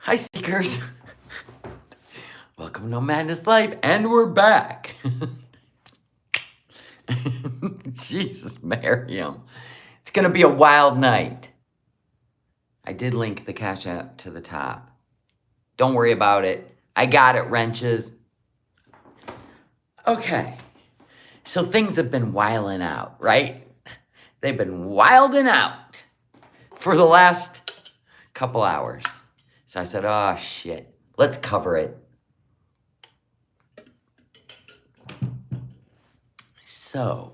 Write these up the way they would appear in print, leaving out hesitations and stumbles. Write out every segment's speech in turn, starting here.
Hi, Seekers. Welcome to Madness Life, and we're back. Jesus, Miriam. It's going to be a wild night. I did link the Cash App to the top. Don't worry about it. I got it, wrenches. Okay. So things have been wilding out, right? They've been wilding out for the last couple hours. So I said, oh, shit. Let's cover it. So,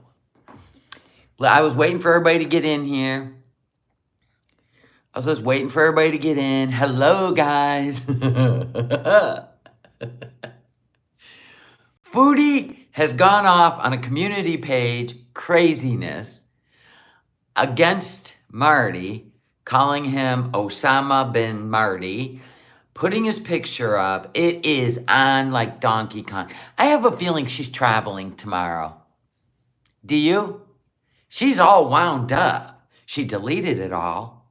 I was waiting for everybody to get in here. I was just waiting for everybody to get in. Hello, guys. Foodie has gone off on a community page craziness against Marty, calling him Osama bin Marty, putting his picture up. It is on like Donkey Kong. I have a feeling she's traveling tomorrow. Do you? She's all wound up. She deleted it all.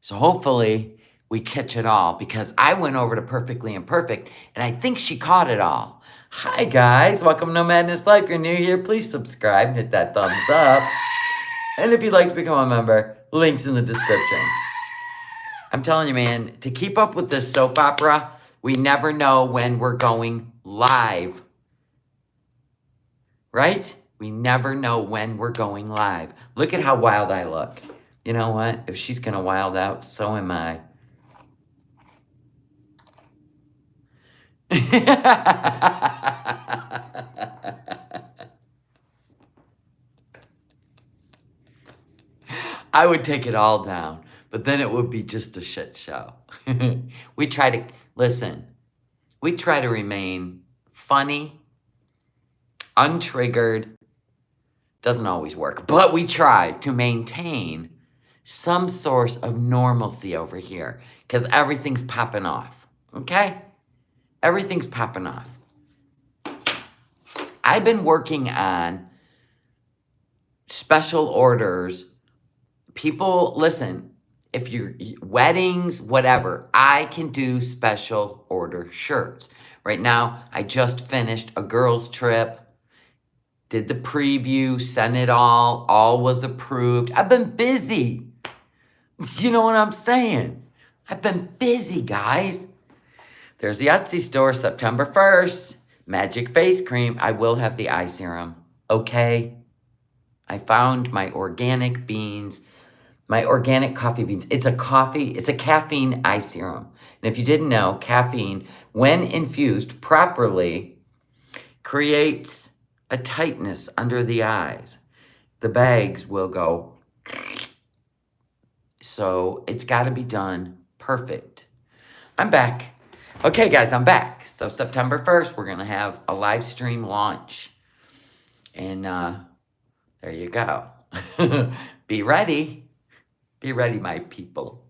So hopefully we catch it all, because I went over to Perfectly Imperfect and I think she caught it all. Hi guys, welcome to Madness Life. If you're new here, please subscribe and hit that thumbs up. And if you'd like to become a member, links in the description. I'm telling you, man, to keep up with this soap opera, we never know when we're going live. Right? We never know when we're going live. Look at how wild I look. You know what? If she's going to wild out, so am I. I would take it all down, but then it would be just a shit show. We try to, listen, we try to remain funny, untriggered. Doesn't always work, but we try to maintain some source of normalcy over here, because everything's popping off, okay? Everything's popping off. I've been working on special orders. People, listen, if you're weddings, whatever, I can do special order shirts. Right now, I just finished a girls' trip. Did the preview, sent it all was approved. I've been busy. You know what I'm saying? I've been busy, guys. There's the Etsy store, September 1st. Magic face cream. I will have the eye serum, okay? I found my organic beans, my organic coffee beans. It's a caffeine eye serum. And if you didn't know, caffeine, when infused properly, creates a tightness under the eyes. The bags will go. So it's got to be done perfect. I'm back. Okay, guys, I'm back. So September 1st, we're going to have a live stream launch. And there you go. Be ready. Be ready, my people.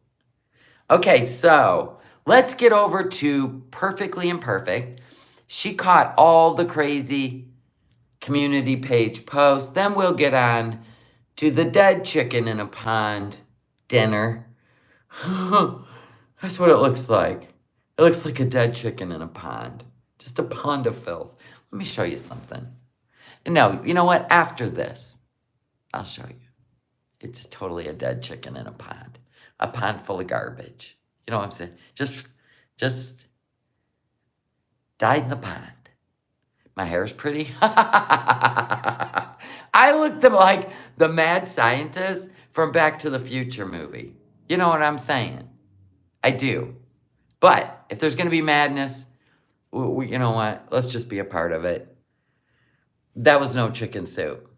Okay, so let's get over to Perfectly Imperfect. She caught all the crazy community page posts. Then we'll get on to the dead chicken in a pond dinner. That's what it looks like. It looks like a dead chicken in a pond. Just a pond of filth. Let me show you something. No, you know what? After this, I'll show you. It's totally a dead chicken in a pond. A pond full of garbage. You know what I'm saying? Just died in the pond. My hair's pretty. I looked like the mad scientist from Back to the Future movie. You know what I'm saying? I do. But if there's going to be madness, you know what? Let's just be a part of it. That was no chicken soup.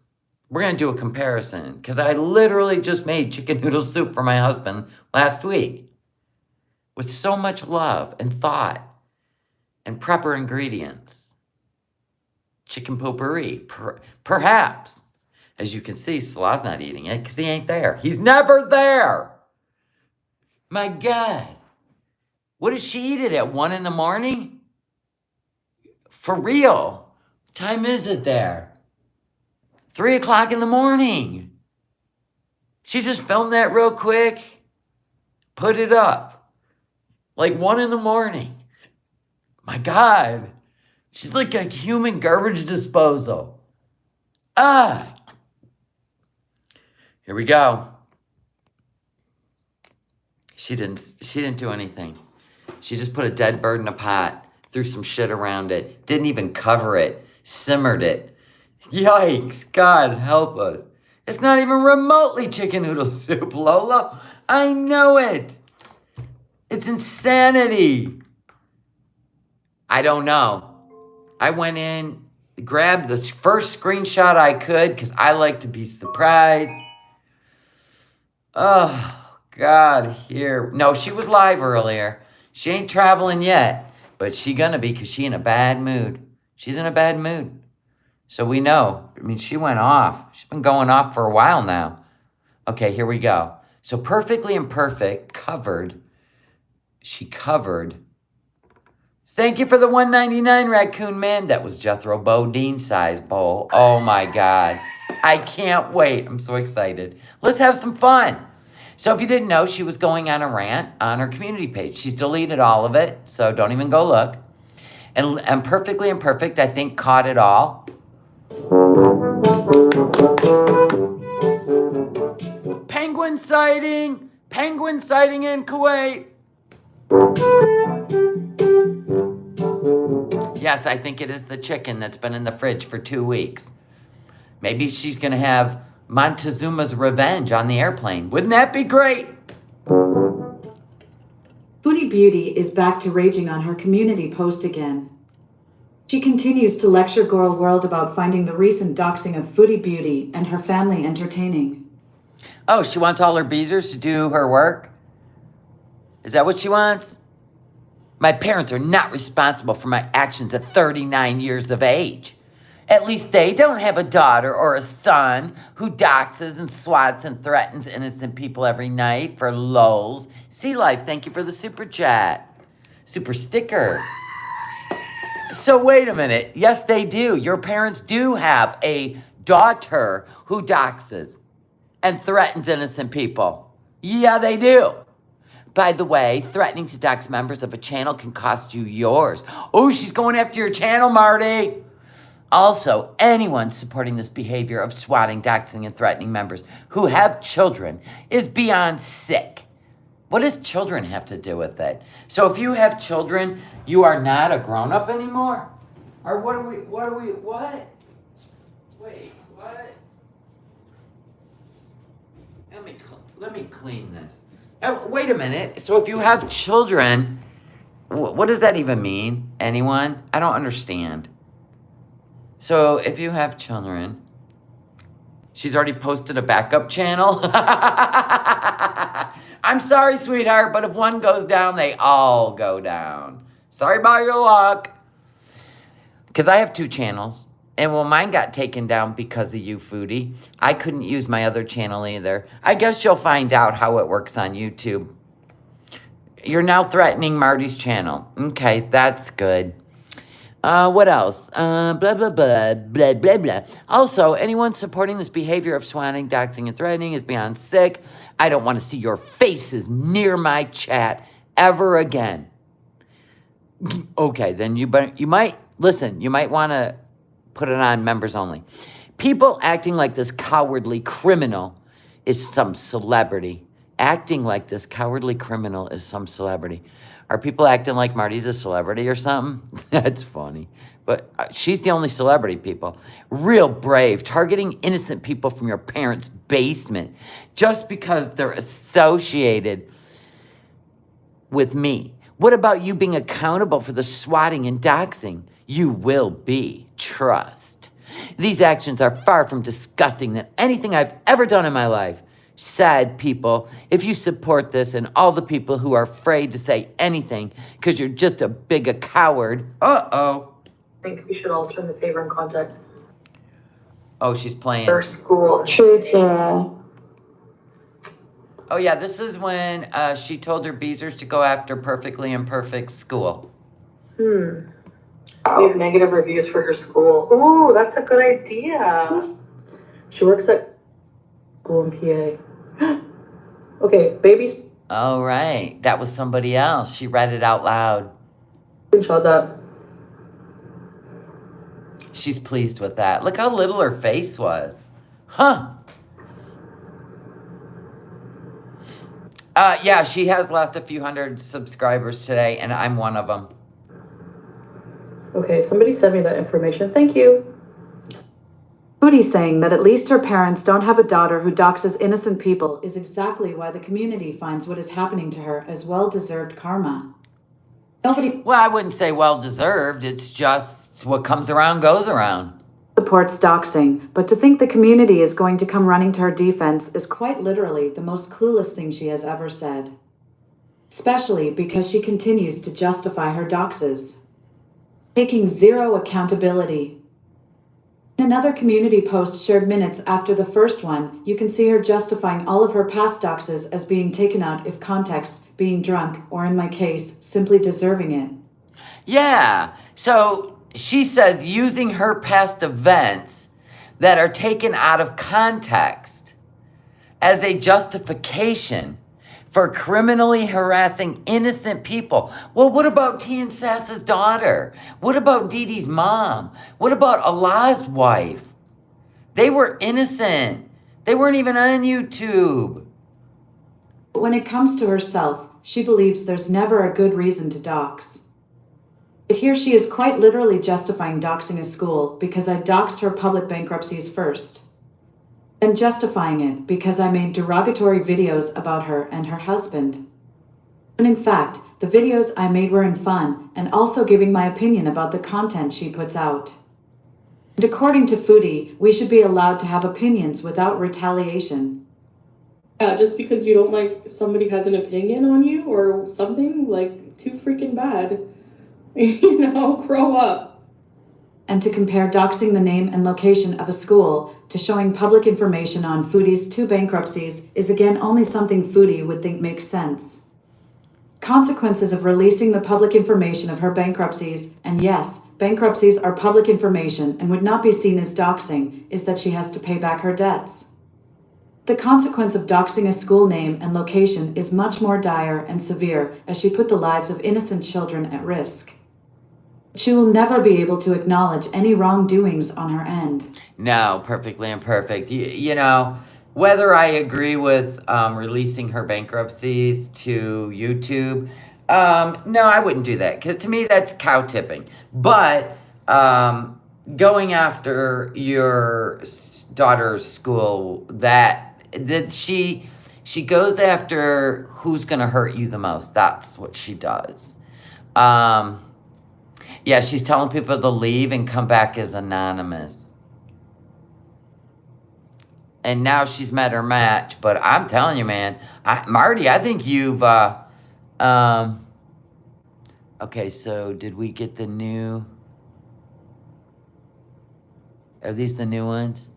We're going to do a comparison, because I literally just made chicken noodle soup for my husband last week with so much love and thought and proper ingredients. Chicken potpourri, perhaps. As you can see, Salah's not eating it because he ain't there. He's never there. My God. What did she eat it at 1 in the morning? For real. What time is it there? 3 o'clock in the morning. She just filmed that real quick. Put it up. Like 1 in the morning. My God. She's like a human garbage disposal. Ah. Here we go. She didn't do anything. She just put a dead bird in a pot, threw some shit around it, didn't even cover it, simmered it. Yikes, God help us. It's not even remotely chicken noodle soup, Lola. I know it. It's insanity. I don't know. I went in, grabbed the first screenshot I could because I like to be surprised. Oh, God, here. No, she was live earlier. She ain't traveling yet, but she gonna be because she in a bad mood. She's in a bad mood. So we know. I mean, she went off. She's been going off for a while now. Okay, here we go. So Perfectly Imperfect covered. She covered. Thank you for the $1.99 Raccoon Man. That was Jethro Bodine size bowl. Oh my God. I can't wait. I'm so excited. Let's have some fun. So if you didn't know, she was going on a rant on her community page. She's deleted all of it, so don't even go look. And Perfectly Imperfect, I think, caught it all. Penguin sighting! Penguin sighting in Kuwait! Yes, I think it is the chicken that's been in the fridge for 2 weeks. Maybe she's going to have Montezuma's revenge on the airplane. Wouldn't that be great? Foodie Beauty is back to raging on her community post again. She continues to lecture Girl World about finding the recent doxing of Foodie Beauty and her family entertaining. Oh, she wants all her beezers to do her work? Is that what she wants? My parents are not responsible for my actions at 39 years of age. At least they don't have a daughter or a son who doxes and swats and threatens innocent people every night for lols. Sea Life, thank you for the super chat. Super sticker. So wait a minute. Yes, they do. Your parents do have a daughter who doxes and threatens innocent people. Yeah, they do. By the way, threatening to dox members of a channel can cost you yours. Oh, she's going after your channel, Marty. Also, anyone supporting this behavior of swatting, doxing, and threatening members who have children is beyond sick. What does children have to do with it? So if you have children, you are not a grown-up anymore? Or what? Wait, what? Let me clean this. Wait a minute. So if you have children, what does that even mean? Anyone? I don't understand. So if you have children, she's already posted a backup channel. I'm sorry, sweetheart, but if one goes down, they all go down. Sorry about your luck. Because I have 2 channels. And when mine got taken down because of you, Foodie, I couldn't use my other channel either. I guess you'll find out how it works on YouTube. You're now threatening Marty's channel. Okay, that's good. What else? Blah, blah, blah, blah, blah, blah. Also, anyone supporting this behavior of swatting, doxing, and threatening is beyond sick. I don't want to see your faces near my chat ever again. Okay, then you might, listen, you might want to put it on members only. People acting like this cowardly criminal is some celebrity. Acting like this cowardly criminal is some celebrity. Are people acting like Marty's a celebrity or something? That's funny. But she's the only celebrity, people. Real brave, targeting innocent people from your parents' basement just because they're associated with me. What about you being accountable for the swatting and doxing? You will be. Trust. These actions are far from disgusting than anything I've ever done in my life. Sad people, if you support this and all the people who are afraid to say anything because you're just a big coward. Uh-oh. I think we should all turn the favor and contact. Oh, she's playing. Her school. True, Tina. Oh, yeah, this is when she told her beezers to go after Perfectly Imperfect school. We have negative reviews for her school. Ooh, that's a good idea. She works at school in PA. Okay, babies Oh, right. That was somebody else. She read it out loud. Screenshot that. She's pleased with that. Look how little her face was. Huh. Yeah, she has lost a few hundred subscribers today, and I'm one of them. Okay, somebody sent me that information. Thank you. Foodie saying that at least her parents don't have a daughter who doxes innocent people is exactly why the community finds what is happening to her as well-deserved karma. Nobody Well, I wouldn't say well-deserved. It's just what comes around goes around. supports doxing, but to think the community is going to come running to her defense is quite literally the most clueless thing she has ever said. Especially because she continues to justify her doxes, taking zero accountability. In another community post shared minutes after the first one, you can see her justifying all of her past doxes as being taken out if context, being drunk, or in my case, simply deserving it. Yeah. So she says using her past events that are taken out of context as a justification for criminally harassing innocent people. Well, what about T and Sass's daughter? What about Dee Dee's mom? What about Allah's wife? They were innocent. They weren't even on YouTube. But when it comes to herself, she believes there's never a good reason to dox. But here she is quite literally justifying doxing a school because I doxed her public bankruptcies first. Then justifying it because I made derogatory videos about her and her husband. When in fact, the videos I made were in fun and also giving my opinion about the content she puts out. And according to Foodie, we should be allowed to have opinions without retaliation. Yeah, just because you don't like somebody has an opinion on you or something, like, too freaking bad. Grow up. And to compare doxing the name and location of a school to showing public information on Foodie's 2 bankruptcies is again only something Foodie would think makes sense. Consequences of releasing the public information of her bankruptcies, and yes, bankruptcies are public information and would not be seen as doxing, is that she has to pay back her debts. The consequence of doxing a school name and location is much more dire and severe, as she put the lives of innocent children at risk. She will never be able to acknowledge any wrongdoings on her end. No, perfectly imperfect. You know, whether I agree with releasing her bankruptcies to YouTube, no, I wouldn't do that because to me that's cow tipping. But going after your daughter's school, that she goes after who's gonna hurt you the most. That's what she does. Yeah, she's telling people to leave and come back as anonymous. And now she's met her match. But I'm telling you, man, Marty, I think you've... okay, so did we get the new... Are these the new ones?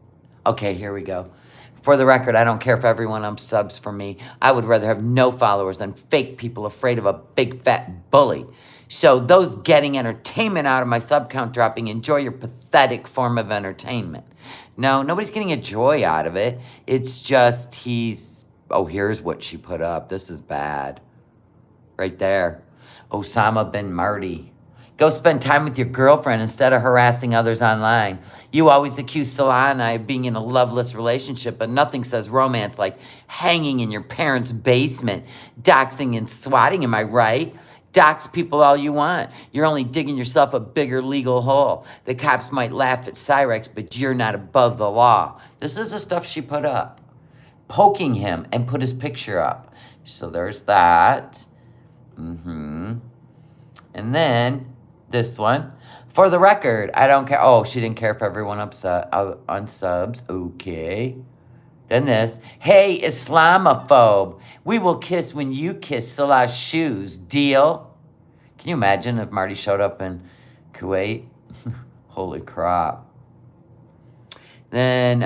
Okay, here we go. For the record, I don't care if everyone unsubs for me. I would rather have no followers than fake people afraid of a big fat bully. So those getting entertainment out of my sub count dropping, enjoy your pathetic form of entertainment. No, nobody's getting a joy out of it. It's just oh, here's what she put up. This is bad. Right there. Osama bin Marty. Go spend time with your girlfriend instead of harassing others online. You always accuse Salah and I of being in a loveless relationship, but nothing says romance like hanging in your parents' basement, doxing and swatting, am I right? Dox people all you want. You're only digging yourself a bigger legal hole. The cops might laugh at Cyrex, but you're not above the law. This is the stuff she put up. Poking him and put his picture up. So there's that. And then this one. For the record, I don't care. Oh, she didn't care if everyone unsubs. Okay. Then this. Hey, Islamophobe. We will kiss when you kiss Salah's shoes. Deal? Can you imagine if Marty showed up in Kuwait? Holy crap. Then,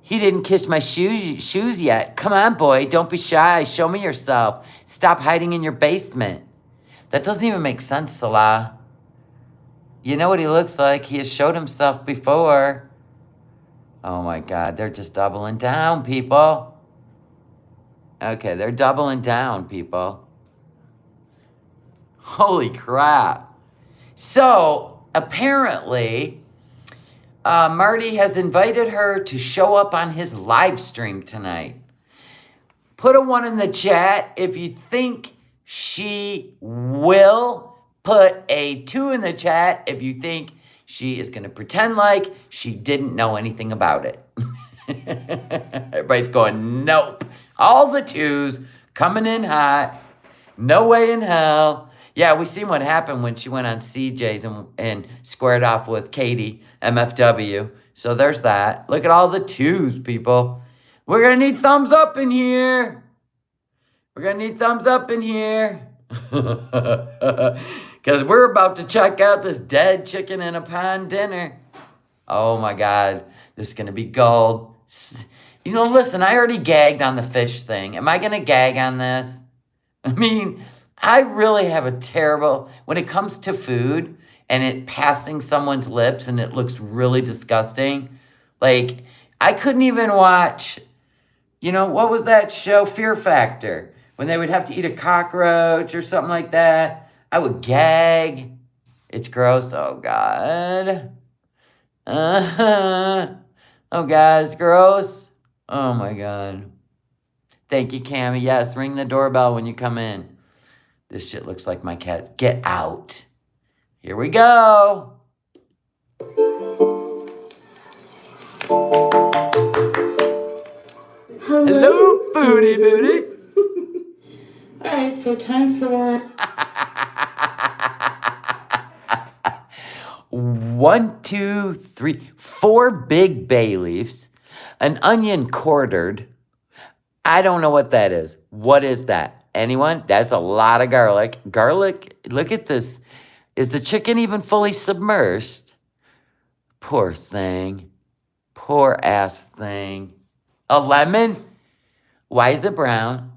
he didn't kiss my shoes yet. Come on, boy. Don't be shy. Show me yourself. Stop hiding in your basement. That doesn't even make sense, Salah. You know what he looks like. He has showed himself before. Oh, my God. They're just doubling down, people. Okay, they're doubling down, people. Holy crap. So, apparently, Marty has invited her to show up on his live stream tonight. Put a 1 in the chat if you think she will. Put a 2 in the chat if you think she is going to pretend like she didn't know anything about it. Everybody's going, nope. All the 2s coming in hot. No way in hell. Yeah, we seen what happened when she went on CJ's and squared off with Katie, MFW. So there's that. Look at all the 2s, people. We're going to need thumbs up in here. We're going to need thumbs up in here. Because we're about to check out this dead chicken in a pan dinner. Oh my God. This is going to be gold. You know, listen, I already gagged on the fish thing. Am I going to gag on this? I mean, I really have a terrible, when it comes to food and it passing someone's lips and it looks really disgusting. Like, I couldn't even watch, you know, what was that show, Fear Factor? When they would have to eat a cockroach or something like that. I would gag. It's gross. Oh, God. Oh, God, it's gross. Oh, my God. Thank you, Cammie. Yes, ring the doorbell when you come in. This shit looks like my cat. Get out. Here we go. Hello, Foodie Beauties. All right, so time for... 1, 2, 3, 4 big bay leaves, an onion quartered. I don't know what that is. What is that? Anyone? That's a lot of garlic. Garlic, look at this. Is the chicken even fully submerged? Poor thing. Poor ass thing. A lemon? Why is it brown?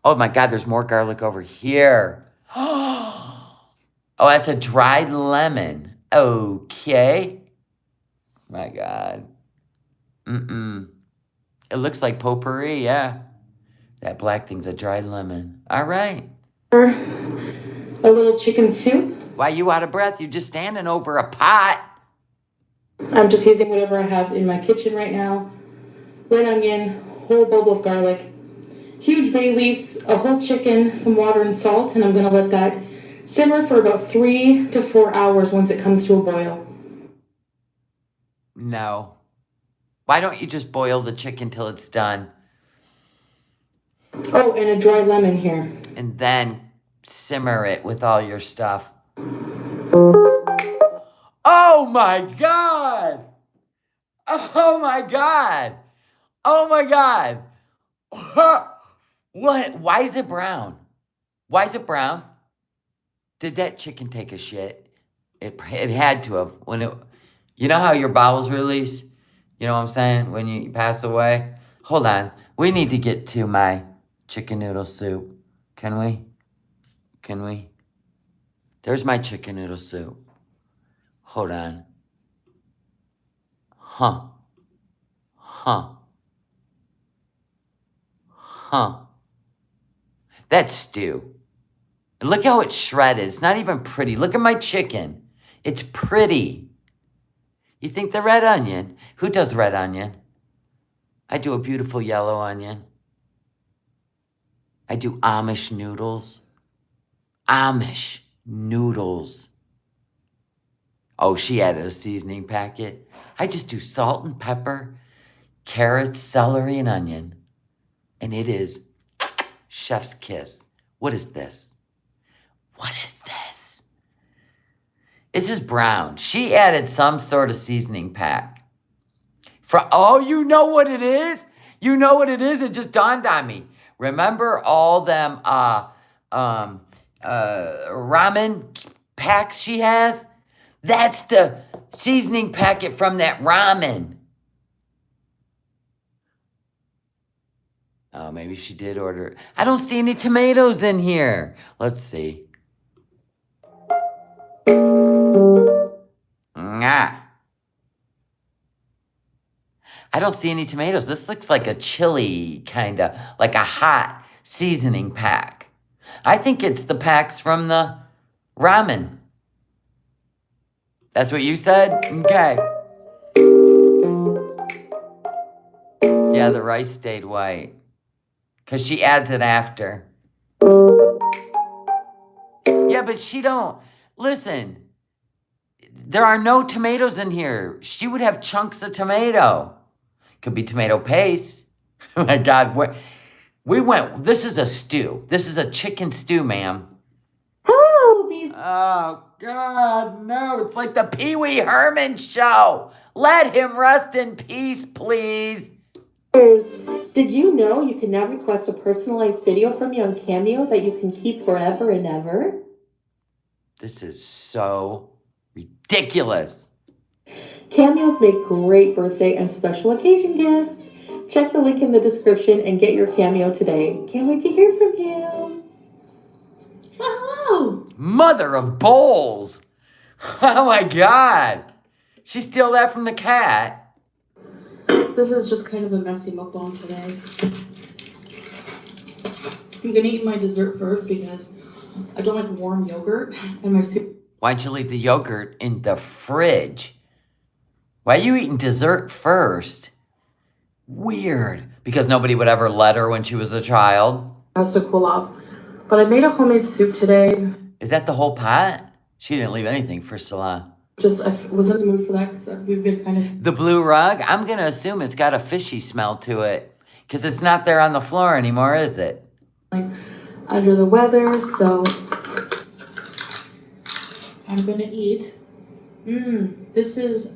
Oh my God, there's more garlic over here. Oh, that's a dried lemon. Okay. My God. It looks like potpourri, yeah. That black thing's a dried lemon. All right. a little chicken soup. Why you out of breath? You're just standing over a pot. I'm just using whatever I have in my kitchen right now. Red onion, whole bulb of garlic, huge bay leaves, a whole chicken, some water and salt, and I'm going to let that simmer for about 3 to 4 hours once it comes to a boil. No. Why don't you just boil the chicken till it's done? Oh, and a dry lemon here. And then simmer it with all your stuff. Oh my God! Oh my God! Oh my God! What? Why is it brown? Why is it brown? Did that chicken take a shit? It had to have. When it, you know how your bowels release? You know what I'm saying? When you pass away? Hold on. We need to get to my chicken noodle soup. Can we? Can we? There's my chicken noodle soup. Hold on. Huh. That's stew. Look how it's shredded. It's not even pretty. Look at my chicken. It's pretty. You think the red onion? Who does red onion? I do a beautiful yellow onion. I do Amish noodles. Amish noodles. Oh, she added a seasoning packet. I just do salt and pepper, carrots, celery, and onion. And it is chef's kiss. What is this? What is this? This is brown. She added some sort of seasoning pack. Oh, you know what it is? You know what it is? It just dawned on me. Remember all them ramen packs she has? That's the seasoning packet from that ramen. Oh, maybe she did order it. I don't see any tomatoes in here. Let's see. I don't see any tomatoes. This looks like a chili, kind of, like a hot seasoning pack. I think it's the packs from the ramen. That's what you said? Okay. Yeah, the rice stayed white. Because she adds it after. Yeah, but she don't. Listen, there are no tomatoes in here. She would have chunks of tomato. Could be tomato paste. Oh my God. This is a stew. This is a chicken stew, ma'am. Oh, God, no. It's like the Pee Wee Herman show. Let him rest in peace, please. Did you know you can now request a personalized video from me on Cameo that you can keep forever and ever? This is so ridiculous. Cameos make great birthday and special occasion gifts. Check the link in the description and get your Cameo today. Can't wait to hear from you. Oh! Mother of bowls. Oh my God. She steal that from the cat. This is just kind of a messy mukbang today. I'm gonna eat my dessert first because I don't like warm yogurt and my soup. Why'd you leave the yogurt in the fridge? Why are you eating dessert first? Weird. Because nobody would ever let her when she was a child. Has to cool off. But I made a homemade soup today. Is that the whole pot? She didn't leave anything for Salah. I was in the mood for that because we've been kind of... The blue rug? I'm going to assume it's got a fishy smell to it. Because it's not there on the floor anymore, is it? Like, under the weather, so... I'm going to eat. This is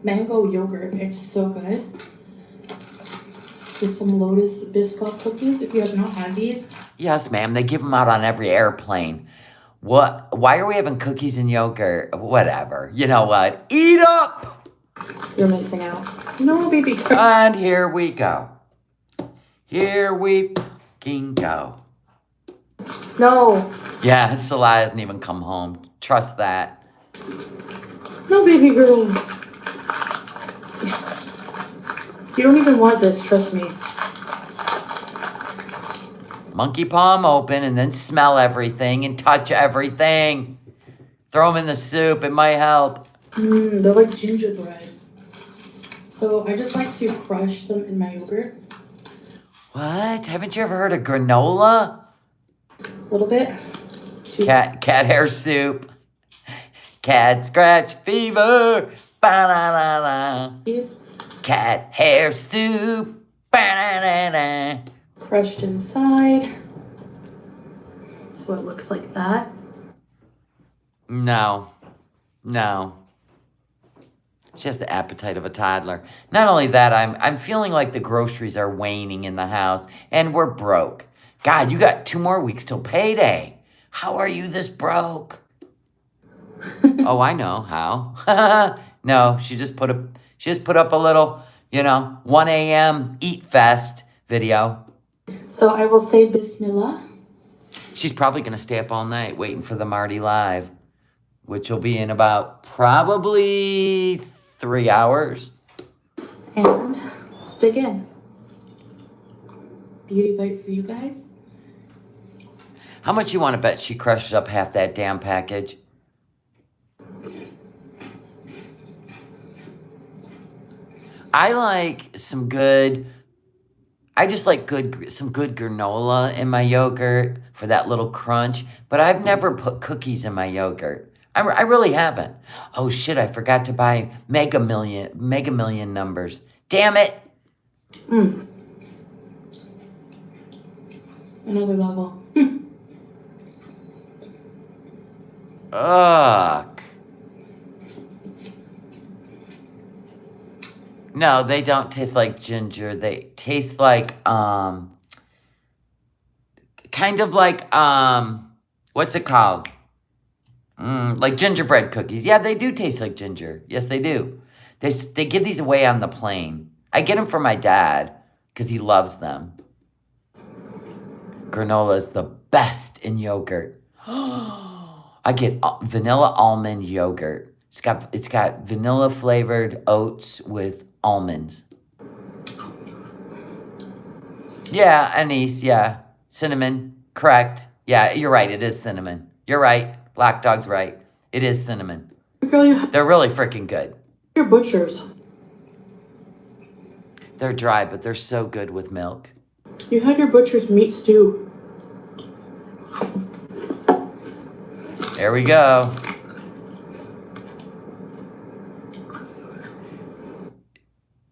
mango yogurt. It's so good. With some Lotus Biscoff cookies, if you have not had these. Yes, ma'am. They give them out on every airplane. What? Why are we having cookies and yogurt? Whatever. You know what? Eat up! You're missing out. No, baby. And here we go. Here we fucking go. No. Yeah, Salah hasn't even come home. Trust that. No, baby girl. You don't even want this, trust me. Monkey palm open and then smell everything and touch everything. Throw them in the soup. It might help. They're like gingerbread. So I just like to crush them in my yogurt. What? Haven't you ever heard of granola? A little bit. Cat hair soup. Cat scratch fever. Ba-da-da-da. Cat hair soup. Ba-da-da-da. Crushed inside. So it looks like that. No. She has the appetite of a toddler. Not only that, I'm feeling like the groceries are waning in the house and we're broke. God, you got 2 more weeks till payday. How are you this broke? Oh, I know how. No, she just put up a little, 1 a.m. eat fest video. So I will say Bismillah. She's probably going to stay up all night waiting for the Marty Live, which will be in about probably 3 hours. And stick in. Beauty bite for you guys. How much you want to bet she crushes up half that damn package? I just like some good granola in my yogurt for that little crunch, but I've never put cookies in my yogurt. I really haven't. Oh shit, I forgot to buy Mega Million numbers. Damn it. Another level. Ugh. No, they don't taste like ginger. They taste like, kind of like, what's it called? Like gingerbread cookies. Yeah, they do taste like ginger. Yes, they do. They give these away on the plane. I get them for my dad because he loves them. Granola is the best in yogurt. I get vanilla almond yogurt. It's got vanilla flavored oats with almonds. Yeah, anise, yeah. Cinnamon, correct. Yeah, you're right, it is cinnamon. You're right. Black Dog's right. It is cinnamon. Girl, They're really freaking good. your butchers. They're dry, but they're so good with milk. You had your butcher's meat stew. There we go.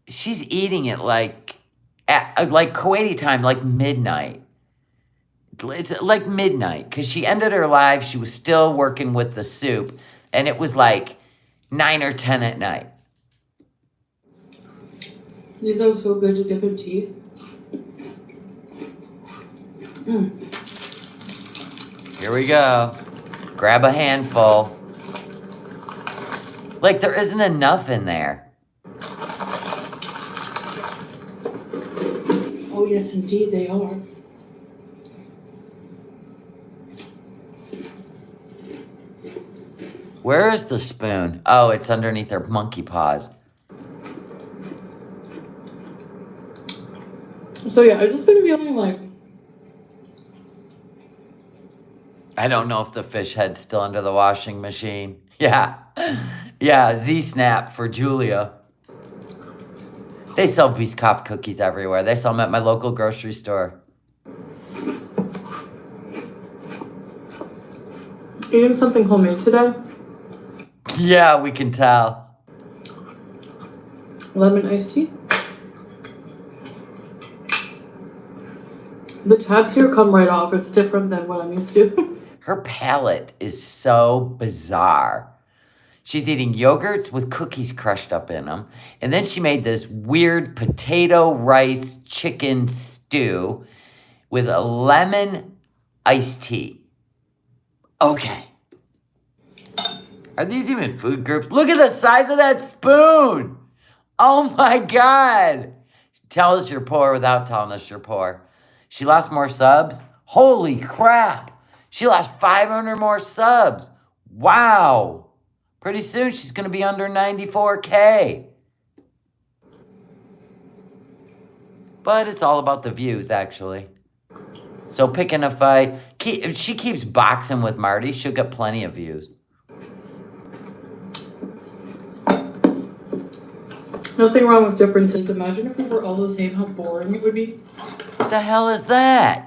She's eating it like Kuwaiti time, like midnight. It's like midnight, because she ended her live. She was still working with the soup, and it was like 9 or 10 at night. These are so good to dip in tea. Here we go. Grab a handful. Like, there isn't enough in there. Oh, yes, indeed, they are. Where is the spoon? Oh, it's underneath her monkey paws. So, yeah, I've just been feeling like... I don't know if the fish head's still under the washing machine. Yeah. Yeah, Z-Snap for Julia. They sell Biscoff cookies everywhere. They sell them at my local grocery store. Eating something homemade today. Yeah, we can tell. Lemon iced tea. The tabs here come right off. It's different than what I'm used to. Her palate is so bizarre. She's eating yogurts with cookies crushed up in them. And then she made this weird potato, rice, chicken stew with a lemon iced tea. Okay. Are these even food groups? Look at the size of that spoon. Oh my God. Tell us you're poor without telling us you're poor. She lost more subs? Holy crap. She lost 500 more subs. Wow. Pretty soon she's going to be under 94K. But it's all about the views, actually. So picking a fight. If she keeps boxing with Marty, she'll get plenty of views. Nothing wrong with differences. Imagine if we were all the same, how boring it would be. What the hell is that?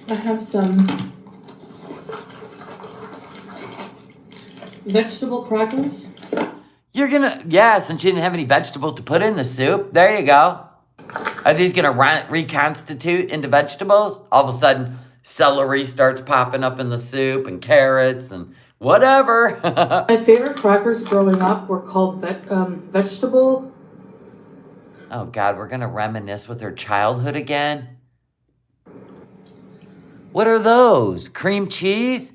I have some vegetable crackers. You're gonna, yeah, since you didn't have any vegetables to put in the soup, there you go. Are these gonna reconstitute into vegetables? All of a sudden, celery starts popping up in the soup and carrots and whatever. My favorite crackers growing up were called vegetable. Oh God, we're gonna reminisce with her childhood again? What are those? Cream cheese?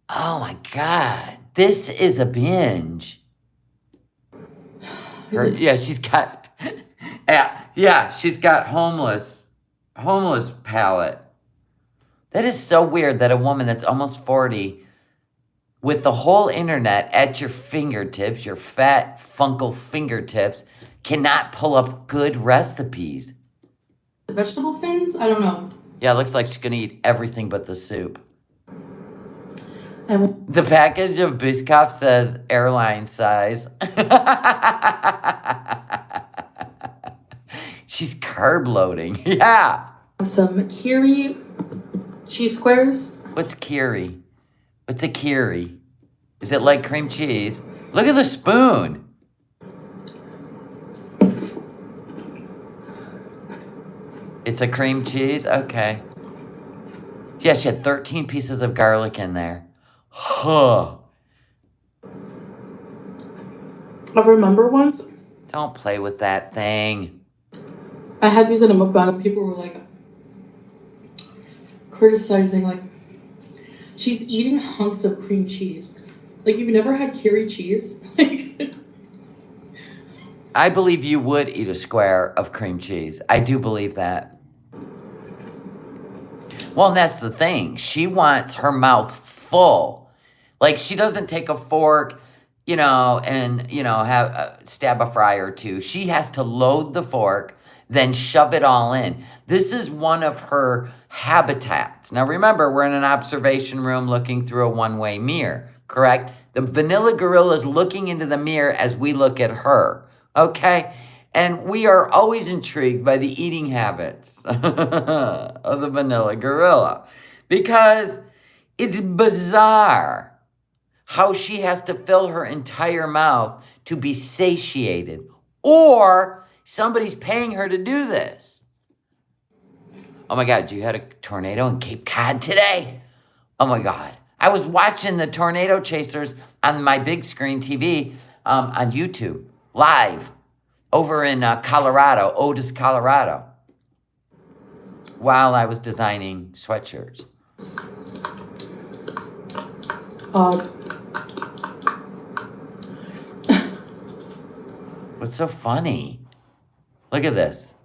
Oh my God, this is a binge. Yeah, she's got, yeah, she's got homeless palate. That is so weird that a woman that's almost 40 with the whole internet at your fingertips, your fat, funkle fingertips, cannot pull up good recipes. Vegetable things? I don't know. Yeah, it looks like she's gonna eat everything but the soup. And The package of Biscoff says airline size. She's carb loading. Yeah. some kiri cheese squares. What's kiri? What's a kiri? Is it like cream cheese? Look at the spoon. It's a cream cheese? Okay. Yeah, she had 13 pieces of garlic in there. Huh. I remember once Don't play with that thing. I had these in a mukbang and people were like criticizing, like, she's eating hunks of cream cheese. Like, you've never had kiri cheese? Like, I believe you would eat a square of cream cheese. I do believe that. Well, and that's the thing. She wants her mouth full. Like, she doesn't take a fork, and, have stab a fry or two. She has to load the fork, then shove it all in. This is one of her habitats. Now remember, we're in an observation room looking through a one-way mirror, correct? The vanilla gorilla is looking into the mirror as we look at her, okay? And we are always intrigued by the eating habits of the vanilla gorilla because it's bizarre how she has to fill her entire mouth to be satiated, or somebody's paying her to do this. Oh my God, you had a tornado in Cape Cod today? Oh my God. I was watching the tornado chasers on my big screen TV on YouTube, live, over in Colorado, Otis, Colorado, while I was designing sweatshirts. What's so funny? Look at this.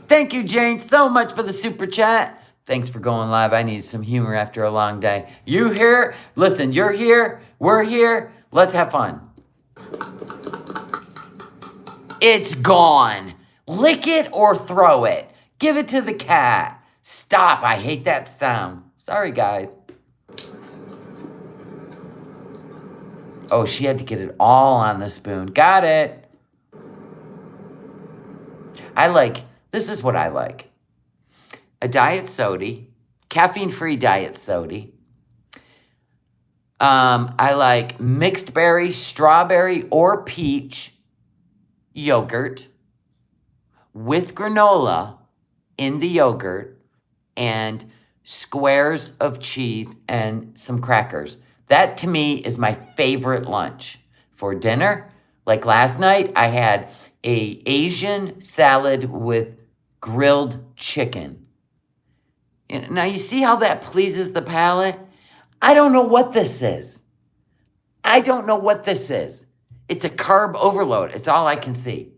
Thank you, Jane, so much for the super chat. Thanks for going live. I need some humor after a long day. You here? Listen, you're here. We're here. Let's have fun. It's gone. Lick it or throw it. Give it to the cat. Stop. I hate that sound. Sorry, guys. Oh, she had to get it all on the spoon. Got it. This is what I like. A diet soda, caffeine-free diet soda. I like mixed berry, strawberry, or peach yogurt with granola in the yogurt and squares of cheese and some crackers. That, to me, is my favorite lunch. For dinner, like last night, I had an Asian salad with grilled chicken. Now, you see how that pleases the palate? I don't know what this is. It's a carb overload. It's all I can see.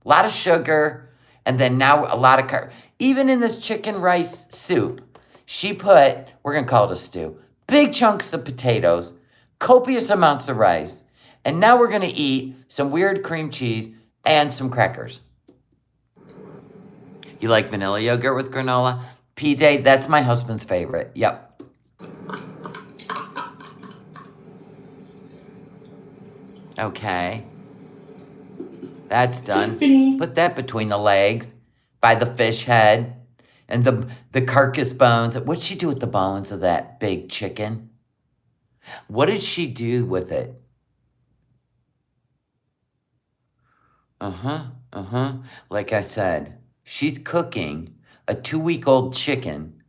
A lot of sugar, and then now a lot of carb. Even in this chicken rice soup, she put, we're going to call it a stew, big chunks of potatoes, copious amounts of rice, and now we're going to eat some weird cream cheese and some crackers. You like vanilla yogurt with granola? PJ, that's my husband's favorite. Yep. Okay. That's done. Tiffany. Put that between the legs by the fish head and the carcass bones. What'd she do with the bones of that big chicken? What did she do with it? Like I said, she's cooking a 2-week-old chicken.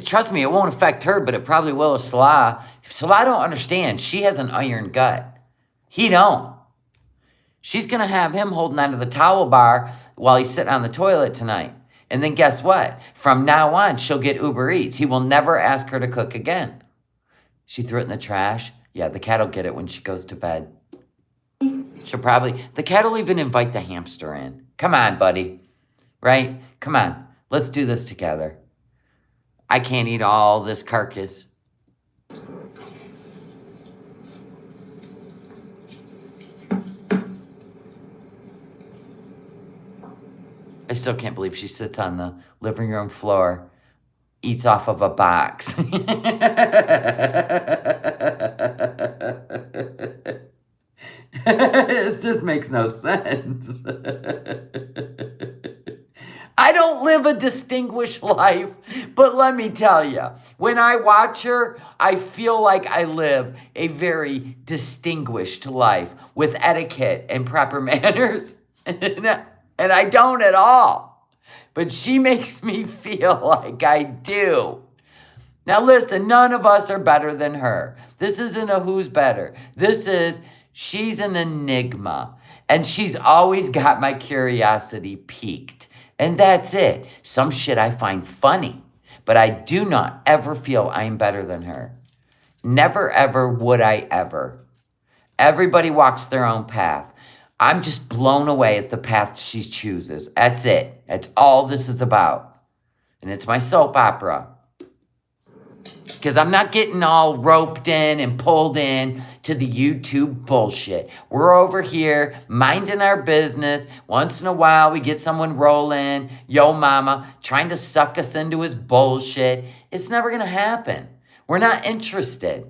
Trust me, it won't affect her, but it probably will if Salah. If Salah don't understand, she has an iron gut. He don't. She's going to have him holding onto the towel bar while he's sitting on the toilet tonight. And then guess what? From now on, she'll get Uber Eats. He will never ask her to cook again. She threw it in the trash. Yeah, the cat will get it when she goes to bed. The cat will even invite the hamster in. Come on, buddy. Right? Come on. Let's do this together. I can't eat all this carcass. I still can't believe she sits on the living room floor, eats off of a box. It just makes no sense. I don't live a distinguished life, but let me tell you, when I watch her, I feel like I live a very distinguished life with etiquette and proper manners. And I don't at all. But she makes me feel like I do. Now listen, none of us are better than her. This isn't a who's better. She's an enigma. And she's always got my curiosity piqued. And that's it. Some shit I find funny. But I do not ever feel I'm better than her. Never, ever would I ever. Everybody walks their own path. I'm just blown away at the path she chooses. That's it. That's all this is about. And it's my soap opera. Because I'm not getting all roped in and pulled in to the YouTube bullshit. We're over here minding our business. Once in a while, we get someone rolling, yo mama, trying to suck us into his bullshit. It's never going to happen. We're not interested.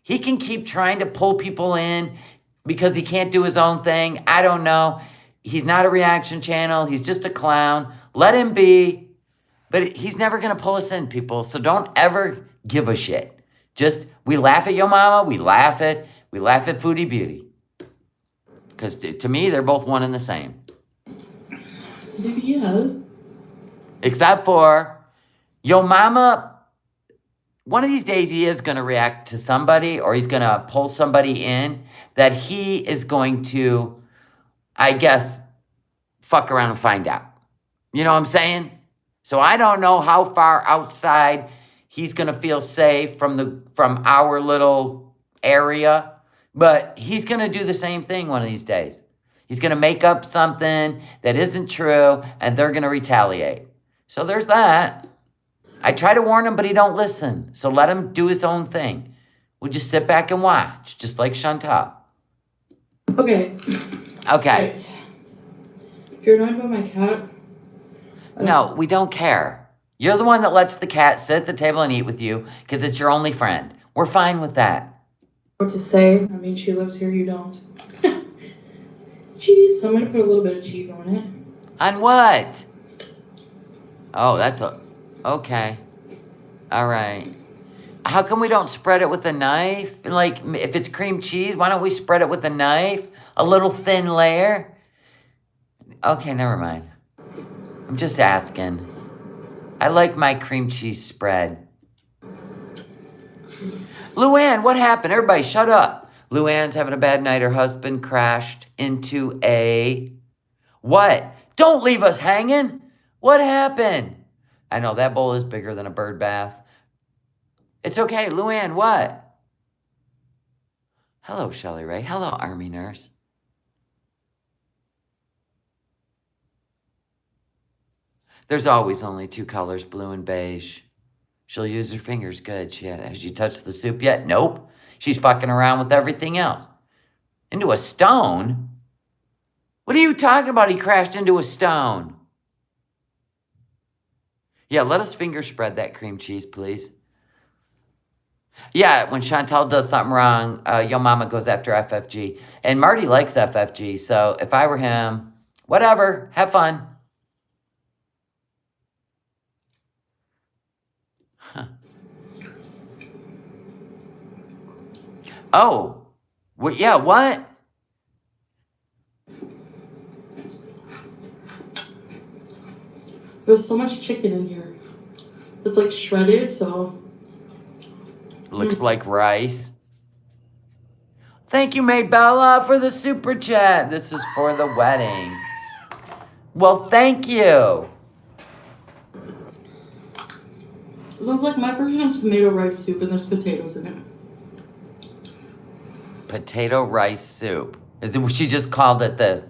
He can keep trying to pull people in because he can't do his own thing. I don't know. He's not a reaction channel. He's just a clown. Let him be. But he's never going to pull us in, people. So don't ever give a shit. Just, we laugh at Yo Mama, we laugh at Foodie Beauty. Because to me, they're both one and the same. Yeah. Except for Yo Mama, one of these days he is going to react to somebody or he's going to pull somebody in that he is going to, I guess, fuck around and find out. You know what I'm saying? So I don't know how far outside he's going to feel safe from our little area, but he's going to do the same thing one of these days. He's going to make up something that isn't true, and they're going to retaliate. So there's that. I try to warn him, but he don't listen. So let him do his own thing. We'll just sit back and watch, just like Chantal. Okay. Okay. Right. If you're annoyed about my cat... No, we don't care. You're the one that lets the cat sit at the table and eat with you because it's your only friend. We're fine with that. What to say? I mean, she lives here, you don't. Cheese. So I'm going to put a little bit of cheese on it. On what? Oh, okay. All right. How come we don't spread it with a knife? Like, if it's cream cheese, why don't we spread it with a knife? A little thin layer? Okay, never mind. I'm just asking. I like my cream cheese spread. Luann, what happened? Everybody, shut up. Luann's having a bad night. Her husband crashed into a... What? Don't leave us hanging. What happened? I know, that bowl is bigger than a bird bath. It's okay. Luann, what? Hello, Shelly Ray. Hello, Army nurse. There's always only two colors, blue and beige. She'll use her fingers good. Has she touched the soup yet? Nope. She's fucking around with everything else. Into a stone? What are you talking about? He crashed into a stone. Yeah, let us finger spread that cream cheese, please. Yeah, when Chantal does something wrong, Yo Mama goes after FFG. And Marty likes FFG, so if I were him, whatever, have fun. Oh, well, yeah, what? There's so much chicken in here. It's like shredded, so... Looks like rice. Thank you, Maybella, for the super chat. This is for the wedding. Well, thank you. It sounds like my version of tomato rice soup and there's potatoes in it. Potato rice soup. She just called it this.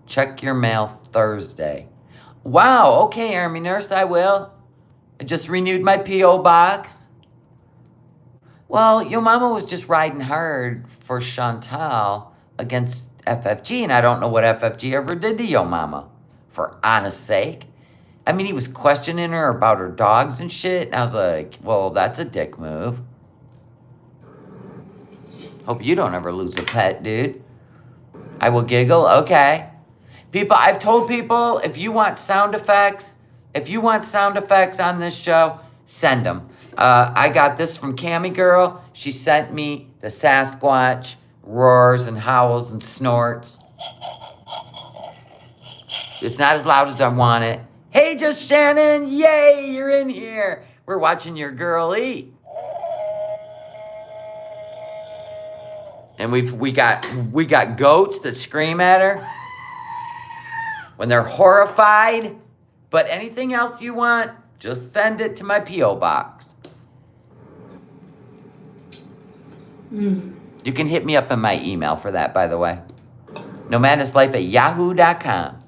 Check your mail Thursday. Wow, okay, Army nurse, I will. I just renewed my P.O. box. Well, Yo Mama was just riding hard for Chantal against FFG, and I don't know what FFG ever did to Yo Mama, for honest sake. I mean, he was questioning her about her dogs and shit, and I was like, well, that's a dick move. Hope you don't ever lose a pet, dude. I will giggle, okay. People, I've told people, if you want sound effects on this show, send them. I got this from Cammy Girl. She sent me the Sasquatch roars and howls and snorts. It's not as loud as I want it. Hey, Just Shannon, yay, you're in here. We're watching your girl eat. And we got goats that scream at her when they're horrified. But anything else you want, just send it to my P.O. box. You can hit me up in my email for that, by the way. nomadnesslife@yahoo.com.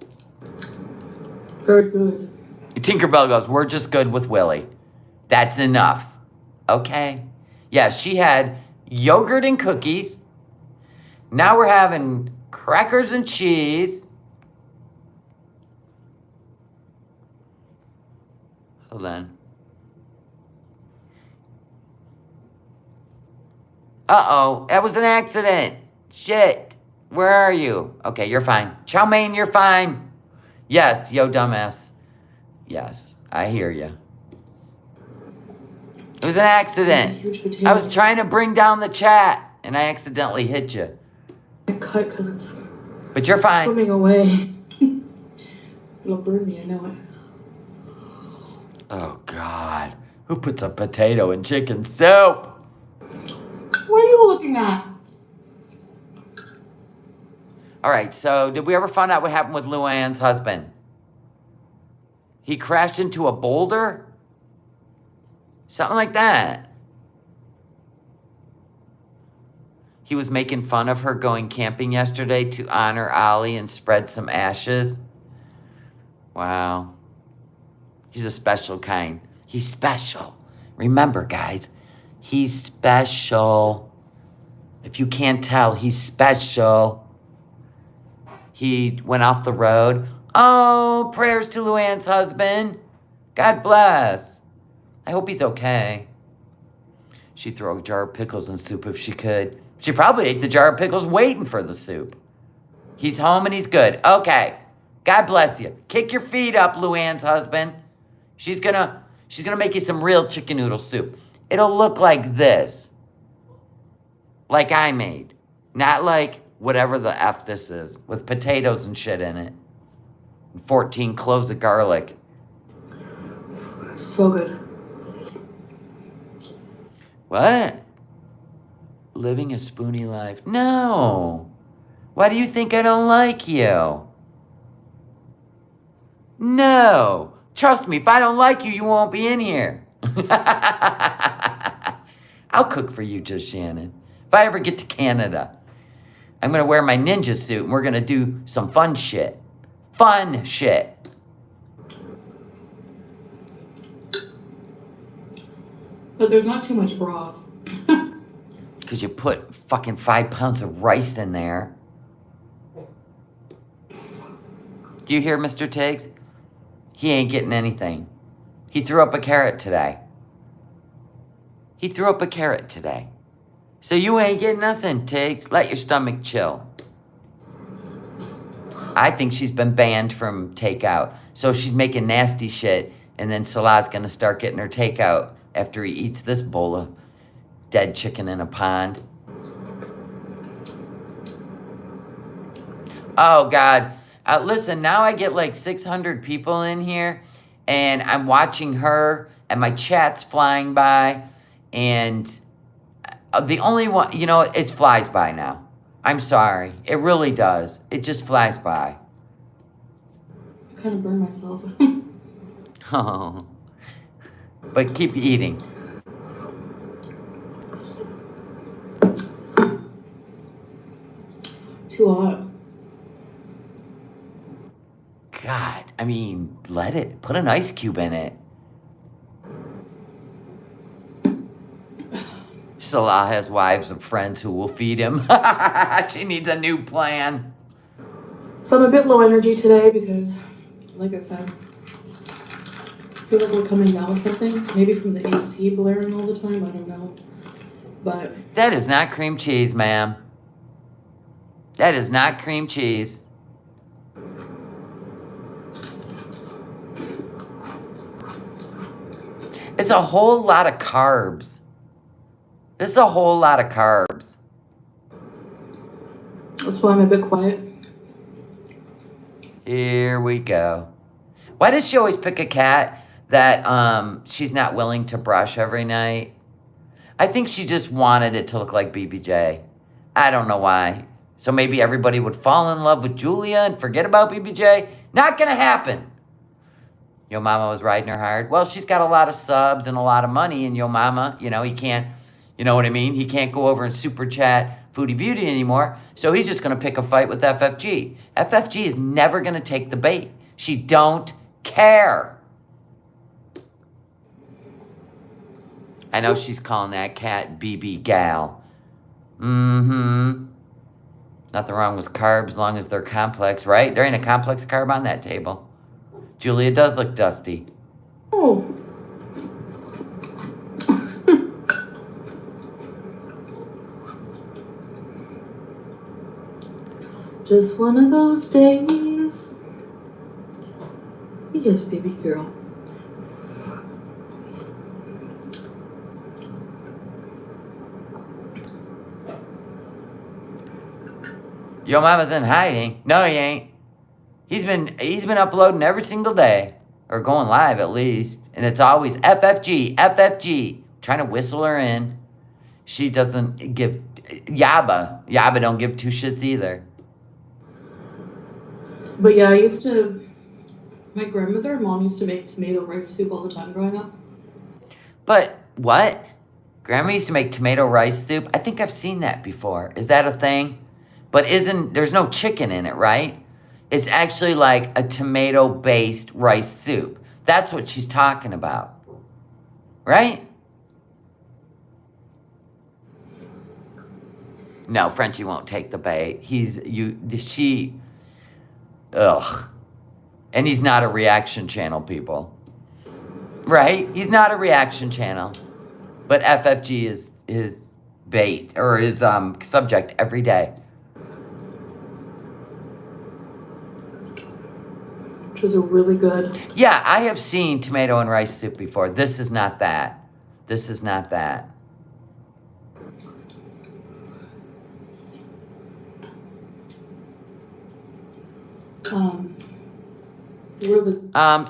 Very good. Tinkerbell goes, we're just good with Willie. That's enough. Okay. Yeah, she had yogurt and cookies. Now we're having crackers and cheese. Hold on. Uh-oh, that was an accident. Shit. Where are you? Okay, you're fine. Chow mein, you're fine. Yes, yo, dumbass. Yes, I hear you. It was an accident. Huge potato. I was trying to bring down the chat, and I accidentally hit you. I cut because it's But you're fine. swimming away. It'll burn me, I know it. Oh, God. Who puts a potato in chicken soup? What are you looking at? All right, so did we ever find out what happened with Luann's husband? He crashed into a boulder? Something like that. He was making fun of her going camping yesterday to honor Ollie and spread some ashes. Wow. He's a special kind. He's special. Remember, guys, he's special. If you can't tell, he's special. He went off the road. Oh, prayers to Luann's husband. God bless. I hope he's okay. She'd throw a jar of pickles in soup if she could. She probably ate the jar of pickles waiting for the soup. He's home and he's good. Okay. God bless you. Kick your feet up, Luann's husband. She's gonna make you some real chicken noodle soup. It'll look like this. Like I made. Not like whatever the F this is. With potatoes and shit in it. And 14 cloves of garlic. So good. What? Living a spoony life? No. Why do you think I don't like you? No. Trust me, if I don't like you, you won't be in here. I'll cook for you, just Shannon. If I ever get to Canada, I'm going to wear my ninja suit and we're going to do some fun shit. Fun shit. But there's not too much broth. Because you put fucking 5 pounds of rice in there. Do you hear Mr. Tiggs? He ain't getting anything. He threw up a carrot today. He threw up a carrot today. So you ain't getting nothing, Tiggs. Let your stomach chill. I think she's been banned from takeout. So she's making nasty shit. And then Salah's going to start getting her takeout after he eats this bowl of dead chicken in a pond. Oh, God. Listen, now I get like 600 people in here, and I'm watching her, and my chat's flying by, and the only one, you know, it flies by now. I'm sorry. It really does. It just flies by. I kind of burned myself. Oh. But keep eating. Too hot. God, I mean, let it. Put an ice cube in it. Salah has wives and friends who will feed him. She needs a new plan. So I'm a bit low energy today because, like I said, I feel like we're coming down with something. Maybe from the AC blaring all the time. I don't know. But That is not cream cheese, ma'am. That is not cream cheese. It's a whole lot of carbs. This is a whole lot of carbs. that's why I'm a bit quiet. Here we go. Why does she always pick a cat that she's not willing to brush every night? I think she just wanted it to look like BBJ. I don't know why. So maybe everybody would fall in love with Julia and forget about BBJ? Not gonna happen. Yo Mama was riding her hard. Well, she's got a lot of subs and a lot of money, and Yo Mama, you know, he can't, you know what I mean? He can't go over and super chat Foodie Beauty anymore, so he's just gonna pick a fight with FFG. FFG is never gonna take the bait. She don't care. I know she's calling that cat BB Gal. Mm-hmm. Nothing wrong with carbs as long as they're complex, right? There ain't a complex carb on that table. Julia does look dusty. Oh. Just one of those days. Yes, baby girl. Your mama's in hiding. No, he ain't. He's been uploading every single day. Or going live at least. And it's always FFG, FFG. Trying to whistle her in. She doesn't give Yaba. Yaba don't give two shits either. But yeah, my grandmother and mom used to make tomato rice soup all the time growing up. But what? Grandma used to make tomato rice soup. I think I've seen that before. Is that a thing? But there's no chicken in it, right? It's actually like a tomato-based rice soup. That's what she's talking about. Right? No, Frenchie won't take the bait. Ugh. And he's not a reaction channel, people. Right? He's not a reaction channel. But FFG is his bait, or his subject every day. Which was a really good. Yeah, I have seen tomato and rice soup before. This is not that. This is not that. Really.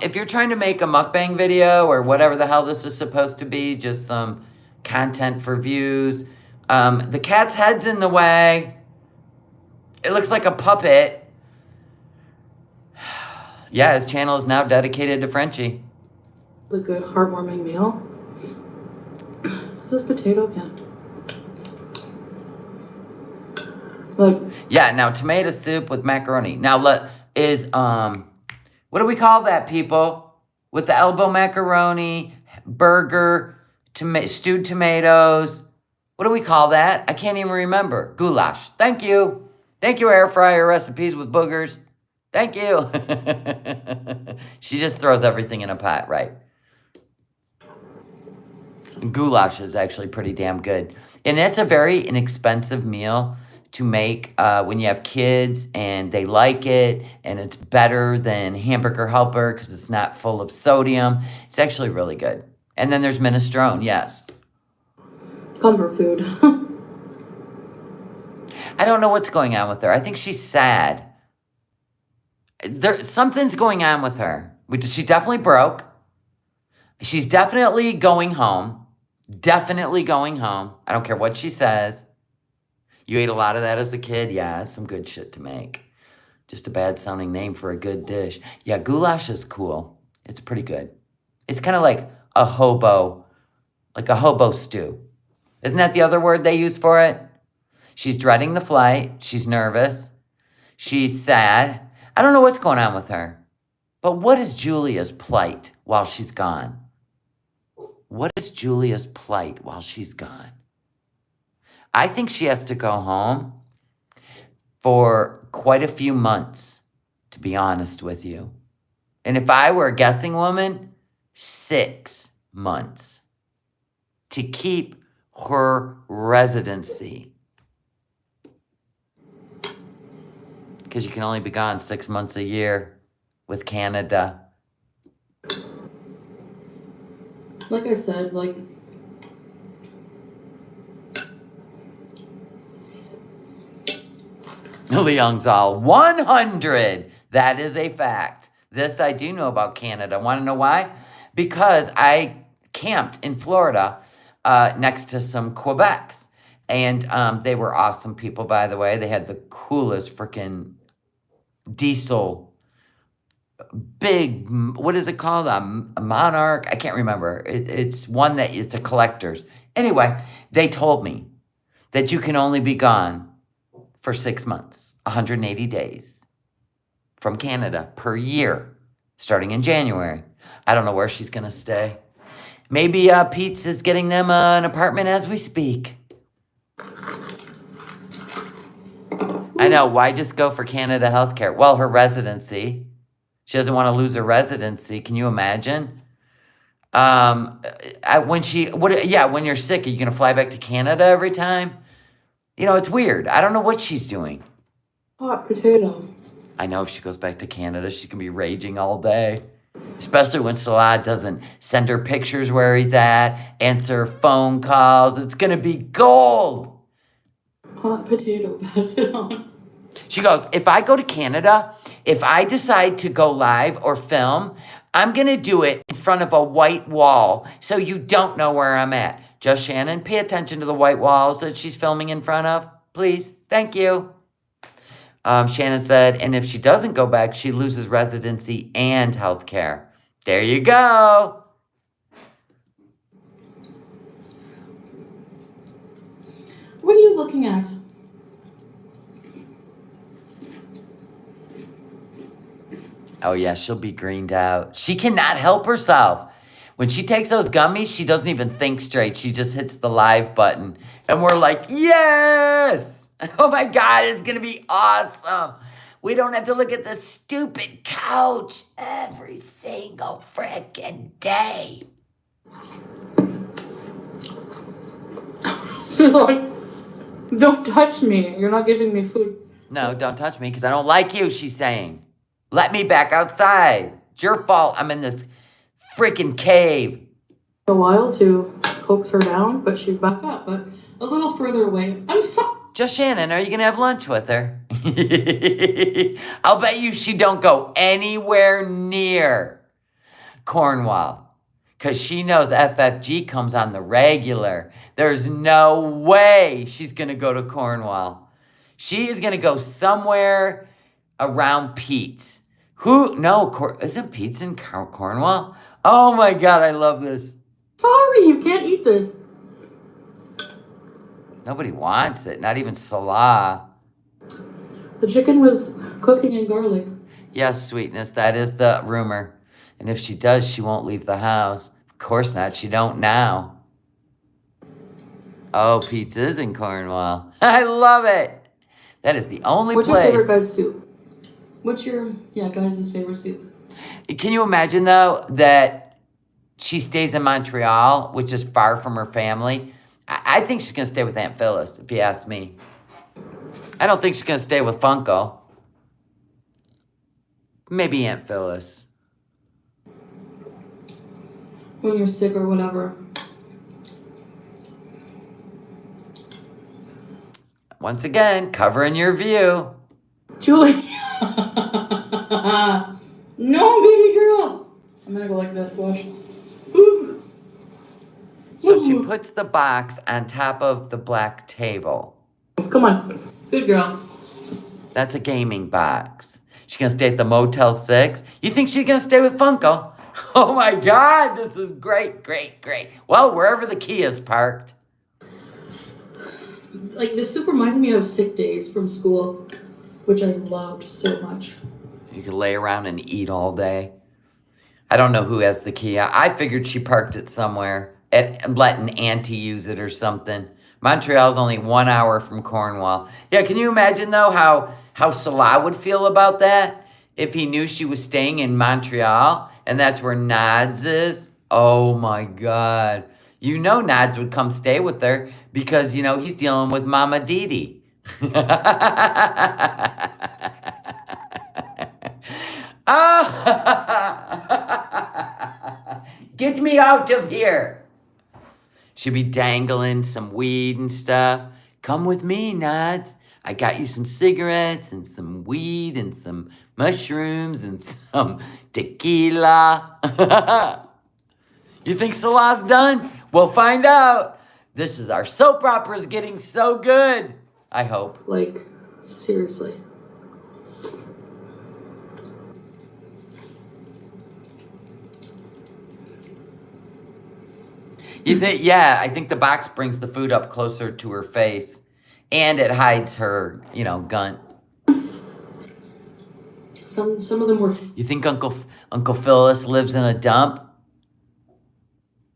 If you're trying to make a mukbang video or whatever the hell this is supposed to be, just some content for views. The cat's head's in the way. It looks like a puppet. Yeah, his channel is now dedicated to Frenchie. The good heartwarming meal. Is this potato? Yeah. Like. Yeah, now tomato soup with macaroni. Now what do we call that, people? With the elbow macaroni, burger, stewed tomatoes. What do we call that? I can't even remember. Goulash. Thank you. Thank you, air fryer recipes with boogers. Thank you. She just throws everything in a pot, right? Goulash is actually pretty damn good. And it's a very inexpensive meal to make when you have kids and they like it, and it's better than Hamburger Helper because it's not full of sodium. It's actually really good. And then there's minestrone, yes. Comfort food. I don't know what's going on with her. I think she's sad. Something's going on with her. She's definitely broke. She's definitely going home. Definitely going home. I don't care what she says. You ate a lot of that as a kid? Yeah, it's some good shit to make. Just a bad sounding name for a good dish. Yeah, goulash is cool. It's pretty good. It's kind of like a hobo stew. Isn't that the other word they use for it? She's dreading the flight. She's nervous. She's sad. I don't know what's going on with her. But what is Julia's plight while she's gone? What is Julia's plight while she's gone? I think she has to go home for quite a few months, to be honest with you. And if I were a guessing woman, 6 months to keep her residency. Because you can only be gone 6 months a year with Canada. Like I said, like... Leong's all 100. That is a fact. This I do know about Canada. Want to know why? Because I camped in Florida next to some Quebecs. And they were awesome people, by the way. They had the coolest freaking diesel, big, what is it called? A Monarch? I can't remember. It's one that it's a collector's. Anyway, they told me that you can only be gone for 6 months, 180 days from Canada per year, starting in January. I don't know where she's going to stay. Maybe Pete's is getting them an apartment as we speak. I know. Why just go for Canada healthcare? Well, her residency. She doesn't want to lose her residency. Can you imagine? When you're sick, are you going to fly back to Canada every time? You know, it's weird. I don't know what she's doing. Hot potato. I know if she goes back to Canada, she can be raging all day. Especially when Salah doesn't send her pictures where he's at, answer phone calls. It's going to be gold. Hot potato, pass it on. She goes, if I go to Canada, if I decide to go live or film, I'm going to do it in front of a white wall so you don't know where I'm at. Just Shannon, pay attention to the white walls that she's filming in front of, please. Thank you. Shannon said, and if she doesn't go back, she loses residency and health care. There you go. What are you looking at? Oh, yeah, she'll be greened out. She cannot help herself. When she takes those gummies, she doesn't even think straight. She just hits the live button. And we're like, yes! Oh, my God, it's going to be awesome. We don't have to look at this stupid couch every single frickin' day. Don't touch me. You're not giving me food. No, don't touch me because I don't like you, she's saying. Let me back outside. It's your fault I'm in this freaking cave. A while to coax her down, but she's back up, but a little further away. I'm sorry. Just Shannon, are you going to have lunch with her? I'll bet you she don't go anywhere near Cornwall because she knows FFG comes on the regular. There's no way she's going to go to Cornwall. She is going to go somewhere around Pete's. Isn't Pete's in Cornwall? Oh my God, I love this. Sorry, you can't eat this. Nobody wants it, not even Salah. The chicken was cooking in garlic. Yes, sweetness, that is the rumor. And if she does, she won't leave the house. Of course not, she don't now. Oh, Pete's is in Cornwall. I love it. That is the only What's place. your favorite guy's soup? What's your guys' favorite soup? Can you imagine, though, that she stays in Montreal, which is far from her family? I think she's going to stay with Aunt Phyllis, if you ask me. I don't think she's going to stay with Funko. Maybe Aunt Phyllis. When you're sick or whatever. Once again, covering your view. Julie. No, baby girl. I'm going to go like this, watch. Ooh. So she puts the box on top of the black table. Come on. Good girl. That's a gaming box. She's going to stay at the Motel 6. You think she's going to stay with Funko? Oh my God, this is great, great, great. Well, wherever the Kia's parked. Like, this soup reminds me of sick days from school, which I loved so much. You could lay around and eat all day. I don't know who has the Kia. I figured she parked it somewhere and let an auntie use it or something. Montreal's only 1 hour from Cornwall. Yeah, can you imagine, though, how Salah would feel about that? If he knew she was staying in Montreal and that's where Nods is? Oh, my God. You know Nods would come stay with her because, you know, he's dealing with Mama Didi. Get me out of here. She'll be dangling some weed and stuff. Come with me, Nods. I got you some cigarettes and some weed and some mushrooms and some tequila. You think Salah's done? We'll find out. This is our soap opera's getting so good. I hope. Like, seriously. You think? Yeah, I think the box brings the food up closer to her face, and it hides her, gun. Some of them were. You think Uncle Phyllis lives in a dump?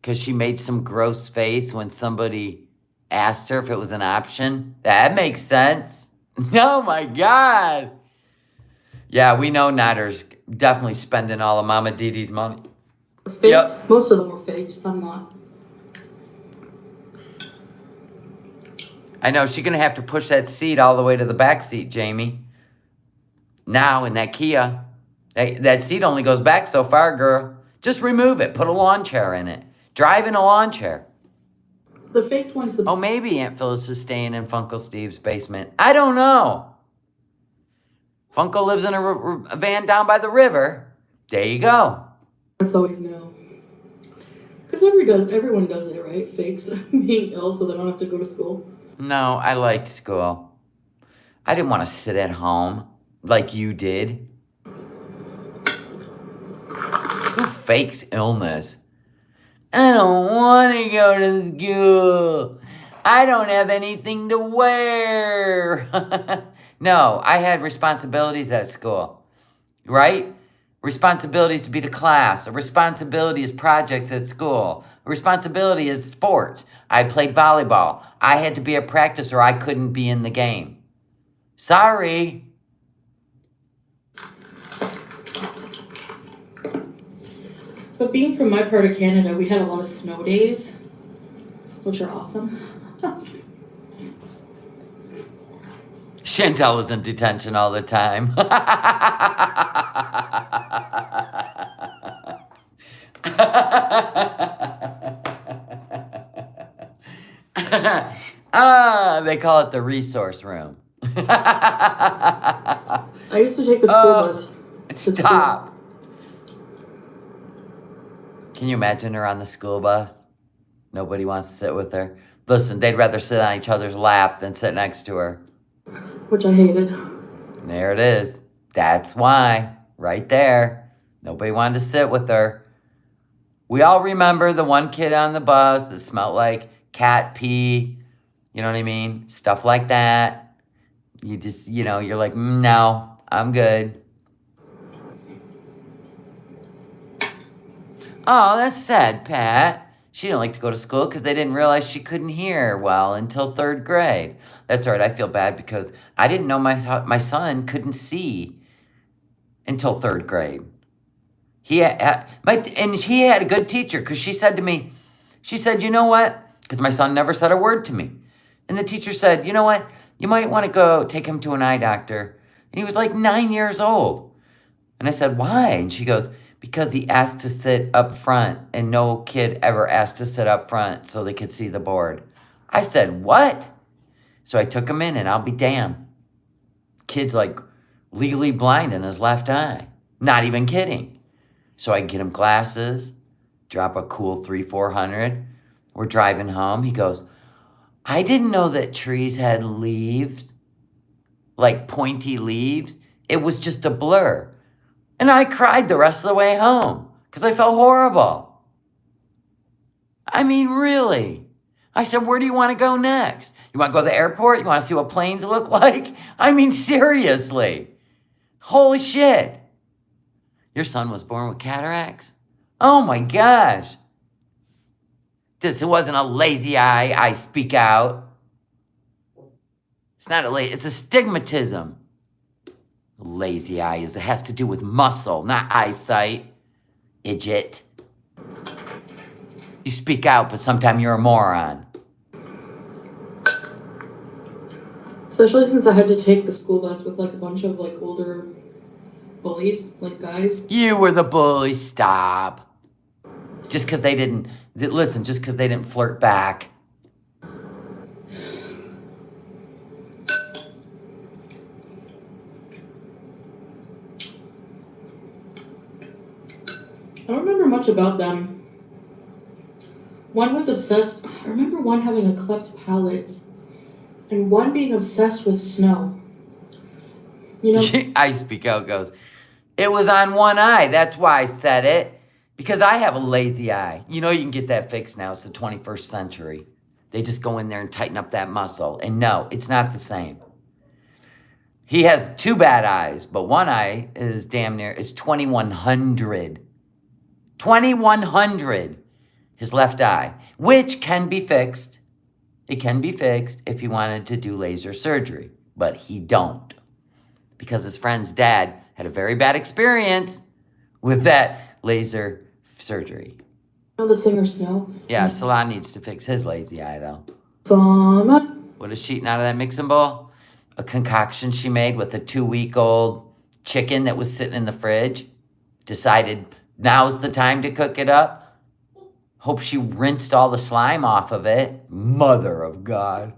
because she made some gross face when somebody asked her if it was an option. That makes sense. Oh my God. Yeah, we know Natter's definitely spending all of Mama Didi's money. Faked. Yep. Most of them were faked, some not. I know, she's going to have to push that seat all the way to the back seat, Jamie. Now, in that Kia, that seat only goes back so far, girl. Just remove it. Put a lawn chair in it. Drive in a lawn chair. The faked one's the... Oh, maybe Aunt Phyllis is staying in Funkle Steve's basement. I don't know. Funkle lives in a van down by the river. There you go. It's always no. Because everyone does it, right? Fakes being ill so they don't have to go to school. No, I liked school. I didn't want to sit at home like you did. Who fakes illness? I don't want to go to school. I don't have anything to wear. No, I had responsibilities at school, right? Responsibilities to be to class. A responsibility is projects at school. A responsibility is sports. I played volleyball. I had to be at practice or I couldn't be in the game. Sorry. But being from my part of Canada, we had a lot of snow days, which are awesome. Chantel was in detention all the time. They call it the resource room. I used to take the school bus. Stop. Can you imagine her on the school bus? Nobody wants to sit with her. Listen, they'd rather sit on each other's lap than sit next to her. Which I hated. There it is. That's why. Right there. Nobody wanted to sit with her. We all remember the one kid on the bus that smelled like cat pee. You know what I mean? Stuff like that. You just, you're like, no, I'm good. Oh, that's sad, Pat. She didn't like to go to school because they didn't realize she couldn't hear well until 3rd grade. That's all right. I feel bad because I didn't know my son couldn't see until 3rd grade. He had a good teacher because she said to me, you know what? Because my son never said a word to me. And the teacher said, you know what? You might want to go take him to an eye doctor. And he was like 9 years old. And I said, why? And she goes, because he asked to sit up front and no kid ever asked to sit up front so they could see the board. I said, what? So I took him in and I'll be damned. Kid's like legally blind in his left eye. Not even kidding. So I get him glasses, drop a cool 300-400. We're driving home. He goes, I didn't know that trees had leaves, like pointy leaves. It was just a blur. And I cried the rest of the way home because I felt horrible. I mean, really. I said, where do you want to go next? You want to go to the airport? You want to see what planes look like? I mean, seriously. Holy shit. Your son was born with cataracts? Oh my gosh. This wasn't a lazy eye, I speak out. It's not it's a stigmatism. Lazy eye it has to do with muscle, not eyesight. Idiot. You speak out, but sometimes you're a moron. Especially since I had to take the school bus with like a bunch of like older bullies, like guys. You were the bully, stop. Just because they didn't flirt back. I don't remember much about them. One was obsessed. I remember one having a cleft palate, and one being obsessed with snow. You know, I speak out goes, it was on one eye. That's why I said it. Because I have a lazy eye. You know you can get that fixed now. It's the 21st century. They just go in there and tighten up that muscle. And no, it's not the same. He has 2 bad eyes, but one eye is damn near, it's 2,100. 2,100. his left eye, which can be fixed. It can be fixed if he wanted to do laser surgery, but he don't. Because his friend's dad had a very bad experience with that laser surgery. You know the singer Snow? Yeah, Salah needs to fix his lazy eye, though. Fama. What is she eating out of that mixing bowl? A concoction she made with a 2-week-old chicken that was sitting in the fridge. Decided now's the time to cook it up. Hope she rinsed all the slime off of it. Mother of God.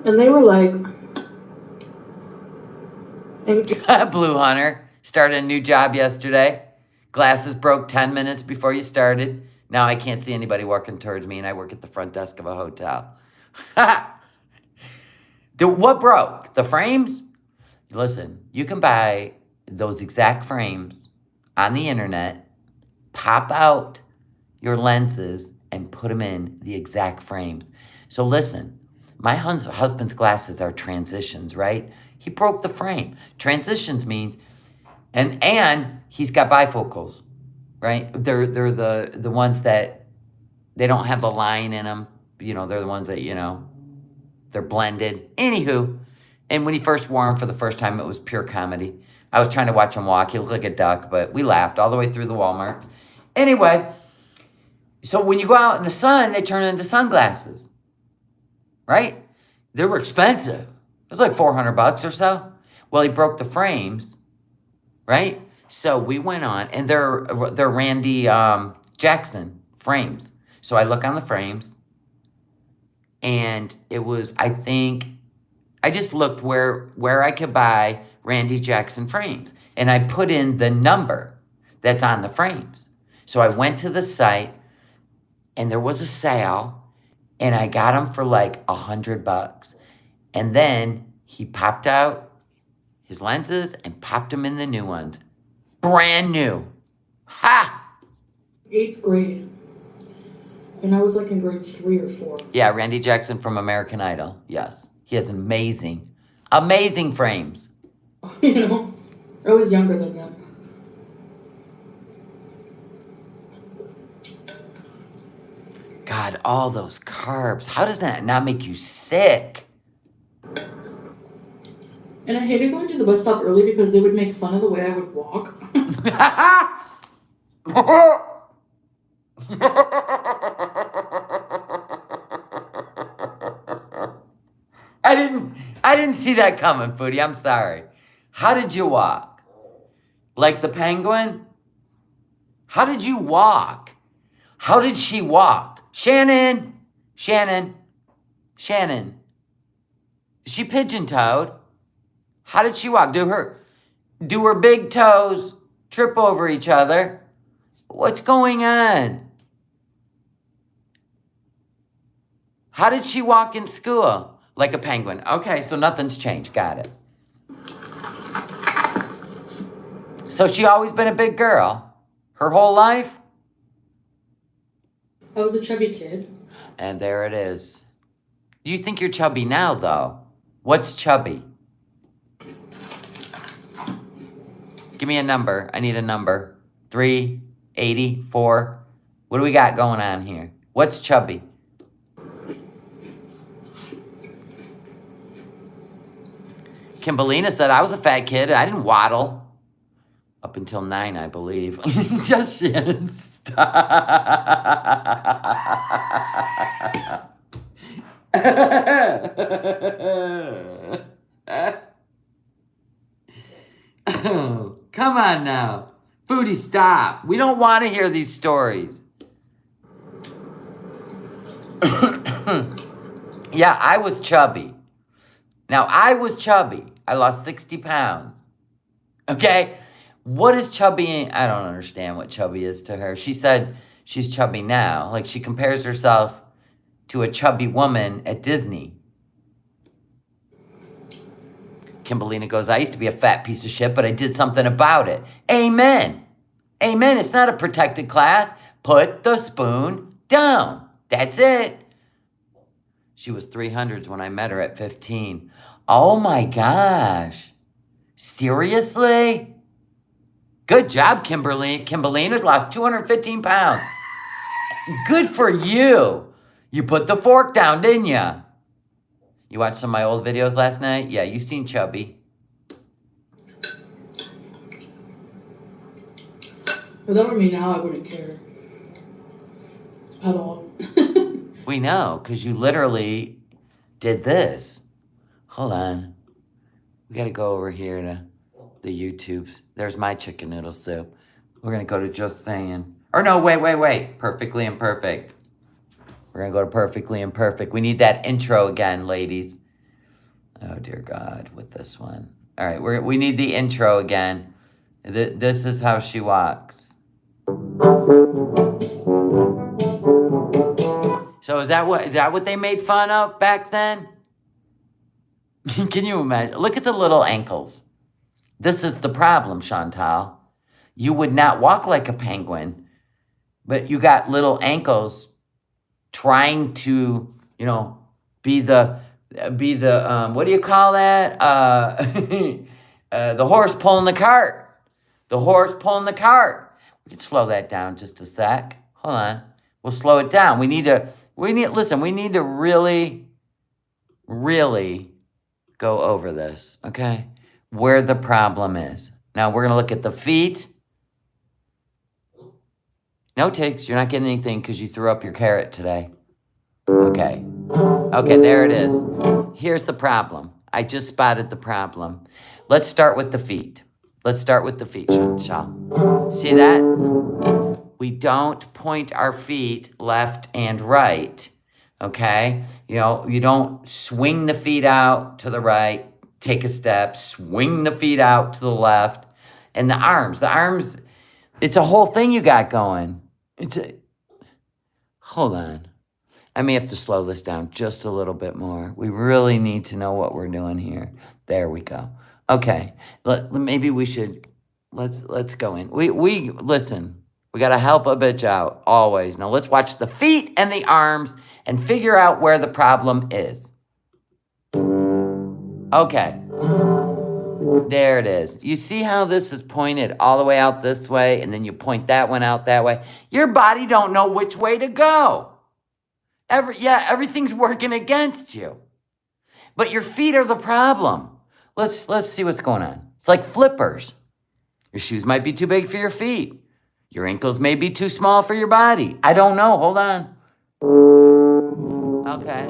And they were like, Blue Hunter started a new job yesterday. Glasses broke 10 minutes before you started. Now I can't see anybody working towards me, and I work at the front desk of a hotel. What broke? The frames? Listen, you can buy those exact frames on the internet, pop out your lenses, and put them in the exact frames. So listen, my husband's glasses are transitions, right? He broke the frame. Transitions means, and he's got bifocals, right? They're the ones that they don't have the line in them. You know, they're the ones that, you know, they're blended. Anywho, and when he first wore them for the first time, it was pure comedy. I was trying to watch him walk. He looked like a duck, but we laughed all the way through the Walmart. Anyway, so when you go out in the sun, they turn into sunglasses, right? They were expensive. It was like $400 or so. Well, he broke the frames, right? So we went on, and they're Randy Jackson frames. So I look on the frames, and it was, I think, I just looked where I could buy Randy Jackson frames, and I put in the number that's on the frames. So I went to the site, and there was a sale, and I got them for like $100. And then he popped out his lenses and popped them in the new ones. Brand new. Ha! 8th grade. And I was like in grade 3 or 4. Yeah, Randy Jackson from American Idol. Yes. He has amazing frames. You know, I was younger than them. God, all those carbs. How does that not make you sick? And I hated going to the bus stop early because they would make fun of the way I would walk. I didn't see that coming, Foodie. I'm sorry. How did you walk? Like the penguin? How did you walk? How did she walk? Shannon. She pigeon-toed. How did she walk? Do her big toes trip over each other? What's going on? How did she walk in school? Like a penguin. Okay, so nothing's changed. Got it. So she always been a big girl? Her whole life? I was a chubby kid. And there it is. You think you're chubby now, though. What's chubby? Give me a number. I need a number. 3, 80, 4. What do we got going on here? What's chubby? Kimberlina said I was a fat kid. I didn't waddle. Up until 9, I believe. Just Shannon, stop. Oh, come on now. Foodie, stop. We don't want to hear these stories. Yeah, I was chubby. Now, I was chubby. I lost 60 pounds. Okay? What is chubby? I don't understand what chubby is to her. She said she's chubby now. Like, she compares herself to a chubby woman at Disney. Kimberlina goes, I used to be a fat piece of shit, but I did something about it. Amen. Amen. It's not a protected class. Put the spoon down. That's it. She was 300s when I met her at 15. Oh my gosh. Seriously? Good job, Kimberly. Kimberlina's lost 215 pounds. Good for you. You put the fork down, didn't you? You watched some of my old videos last night? Yeah, you seen Chubby. If that were me now, I wouldn't care. At all. We know, because you literally did this. Hold on. We got to go over here to the YouTubes. There's my chicken noodle soup. We're going to go to Just Saying. Or no, wait. Perfectly Imperfect. We're going to go to Perfectly Imperfect. We need that intro again, ladies. Oh, dear God, with this one. All right, we need the intro again. This is how she walks. So is that what they made fun of back then? Can you imagine? Look at the little ankles. This is the problem, Chantal. You would not walk like a penguin, but you got little ankles trying to, be the what do you call that? The horse pulling the cart. The horse pulling the cart. We can slow that down just a sec. Hold on. We'll slow it down. We need to really, really go over this, okay? Where the problem is. Now we're gonna look at the feet. No takes, you're not getting anything because you threw up your carrot today. Okay, there it is. Here's the problem. I just spotted the problem. Let's start with the feet. Chantal. See that? We don't point our feet left and right, okay? You don't swing the feet out to the right, take a step, swing the feet out to the left. And the arms, it's a whole thing you got going. Hold on. I may have to slow this down just a little bit more. We really need to know what we're doing here. There we go. Okay, maybe we should, let's go in. Listen, we got to help a bitch out, always. Now let's watch the feet and the arms and figure out where the problem is. Okay, there it is. You see how this is pointed all the way out this way, and then you point that one out that way? Your body don't know which way to go. Everything's working against you. But your feet are the problem. Let's see what's going on. It's like flippers. Your shoes might be too big for your feet. Your ankles may be too small for your body. I don't know. Hold on. Okay.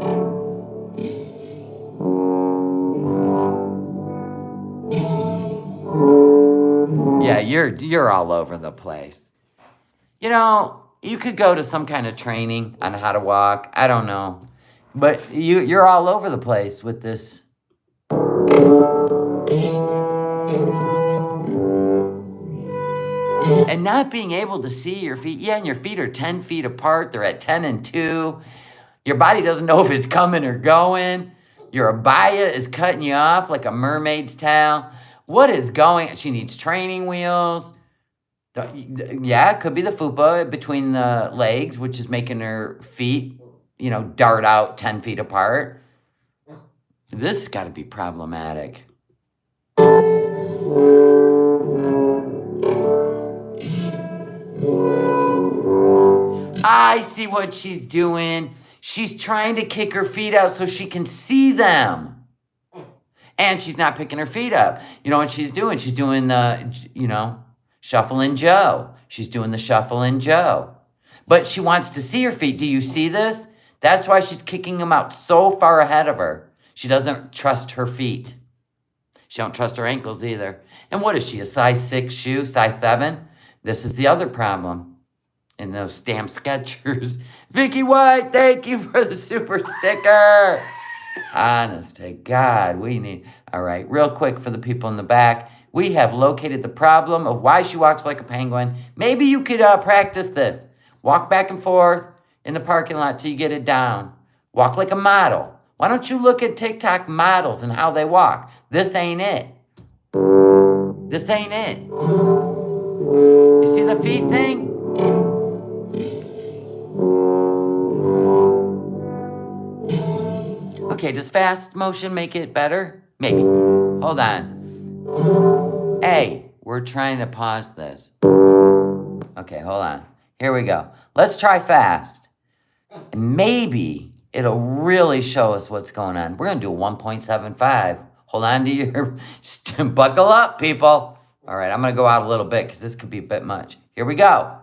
Yeah, you're all over the place. You could go to some kind of training on how to walk. I don't know. But you're all over the place with this. And not being able to see your feet. Yeah, and your feet are 10 feet apart. They're at 10 and 2. Your body doesn't know if it's coming or going. Your abaya is cutting you off like a mermaid's tail. What is going? She needs training wheels. Yeah, it could be the fupa between the legs, which is making her feet, dart out 10 feet apart. This has got to be problematic. I see what she's doing. She's trying to kick her feet out so she can see them. And she's not picking her feet up. You know what she's doing? She's doing Shuffling Joe. She's doing the Shuffling Joe. But she wants to see her feet. Do you see this? That's why she's kicking them out so far ahead of her. She doesn't trust her feet. She don't trust her ankles either. And what is she, a size 6 shoe, size 7? This is the other problem in those damn Skechers. Vicky White, thank you for the super sticker. Honest to God, we need... All right, real quick for the people in the back. We have located the problem of why she walks like a penguin. Maybe you could practice this. Walk back and forth in the parking lot till you get it down. Walk like a model. Why don't you look at TikTok models and how they walk? This ain't it. This ain't it. You see the feet thing? Okay, does fast motion make it better? Maybe. Hold on. Hey, we're trying to pause this. Okay, hold on. Here we go. Let's try fast. Maybe it'll really show us what's going on. We're going to do a 1.75. Hold on to your... Buckle up, people. All right, I'm going to go out a little bit because this could be a bit much. Here we go.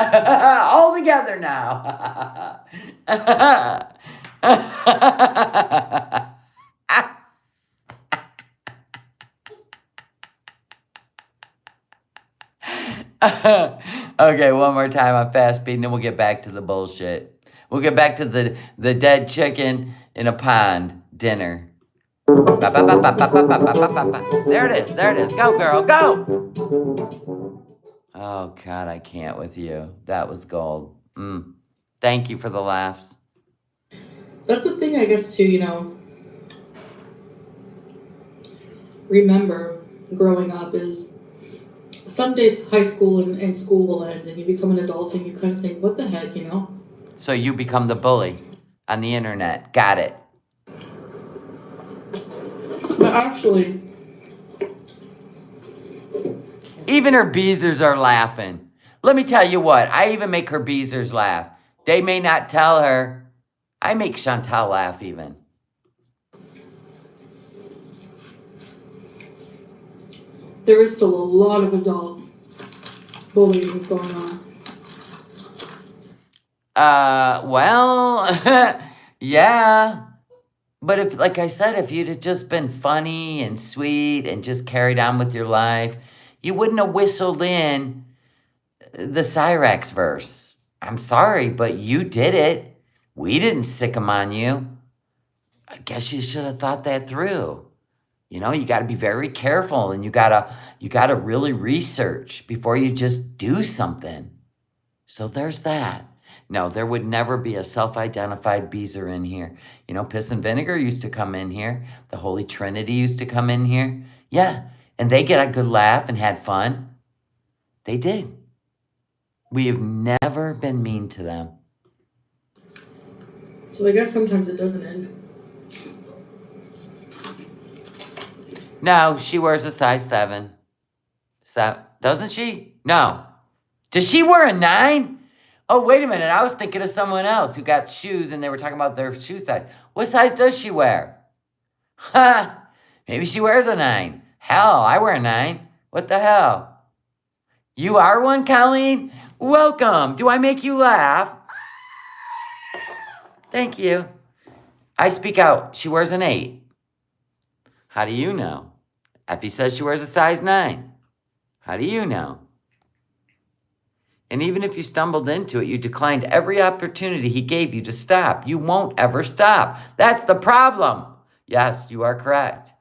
All together now. Okay, one more time on fast speed, and then we'll get back to the bullshit. We'll get back to the dead chicken in a pond dinner. There it is. There it is. Go, girl. Go. Oh, God, I can't with you. That was gold. Thank you for the laughs. That's the thing, I guess, too, you know, remember growing up is some days high school and school will end and you become an adult and you kind of think, what the heck, you know? So you become the bully on the internet. Got it. But actually... Even her beezers are laughing. Let me tell you what. I even make her beezers laugh. They may not tell her. I make Chantal laugh even. There is still a lot of adult bullying going on. Well, yeah. But if, like I said, if you'd have just been funny and sweet and just carried on with your life, you wouldn't have whistled in the Cyrax verse. I'm sorry, but you did it. We didn't sick 'em on you. I guess you should have thought that through. You know, you got to be very careful, and you gotta really research before you just do something. So there's that. No, there would never be a self-identified beezer in here. You know, Piss and Vinegar used to come in here. The Holy Trinity used to come in here. Yeah, and they get a good laugh and had fun. They did. We have never been mean to them. So I guess sometimes it doesn't end. No, she wears a size 7. Doesn't she? No. Does she wear a 9? Oh, wait a minute. I was thinking of someone else who got shoes and they were talking about their shoe size. What size does she wear? Ha! Maybe she wears a 9. Hell, I wear a 9. What the hell? You are one, Colleen? Welcome. Do I make you laugh? Thank you. I speak out. She wears an 8. How do you know? Effie says she wears a size 9. How do you know? And even if you stumbled into it, you declined every opportunity he gave you to stop. You won't ever stop. That's the problem. Yes, you are correct.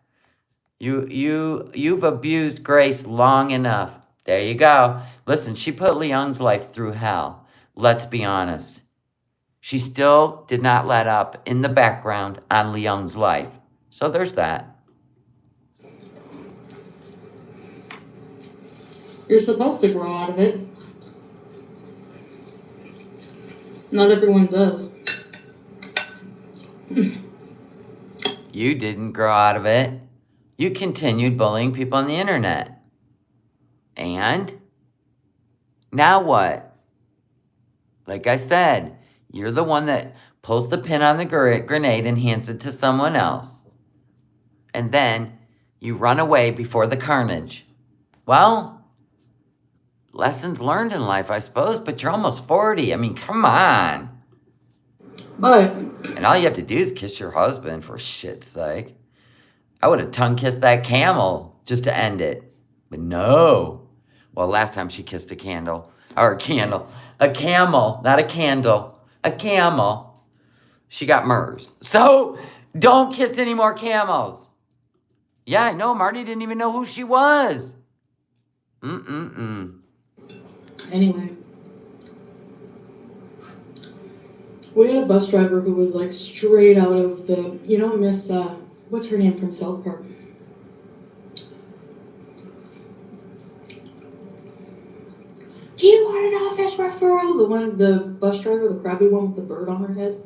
You've abused Grace long enough. There you go. Listen, she put Leung's life through hell. Let's be honest. She still did not let up in the background on Leung's life. So there's that. You're supposed to grow out of it. Not everyone does. You didn't grow out of it. You continued bullying people on the internet. And? Now what? Like I said, you're the one that pulls the pin on the grenade and hands it to someone else. And then you run away before the carnage. Well, lessons learned in life, I suppose, but you're almost 40. I mean, come on. But... And all you have to do is kiss your husband, for shit's sake. I would have tongue-kissed that camel just to end it. But no. Well, last time she kissed a candle. Or a candle. A camel, not a candle. A camel. She got MERS. So, don't kiss any more camels. Yeah, I know. Marty didn't even know who she was. Anyway. We had a bus driver who was like straight out of the, you know, Miss, what's her name from South Park? Do you want an office referral? The bus driver, the crabby one with the bird on her head.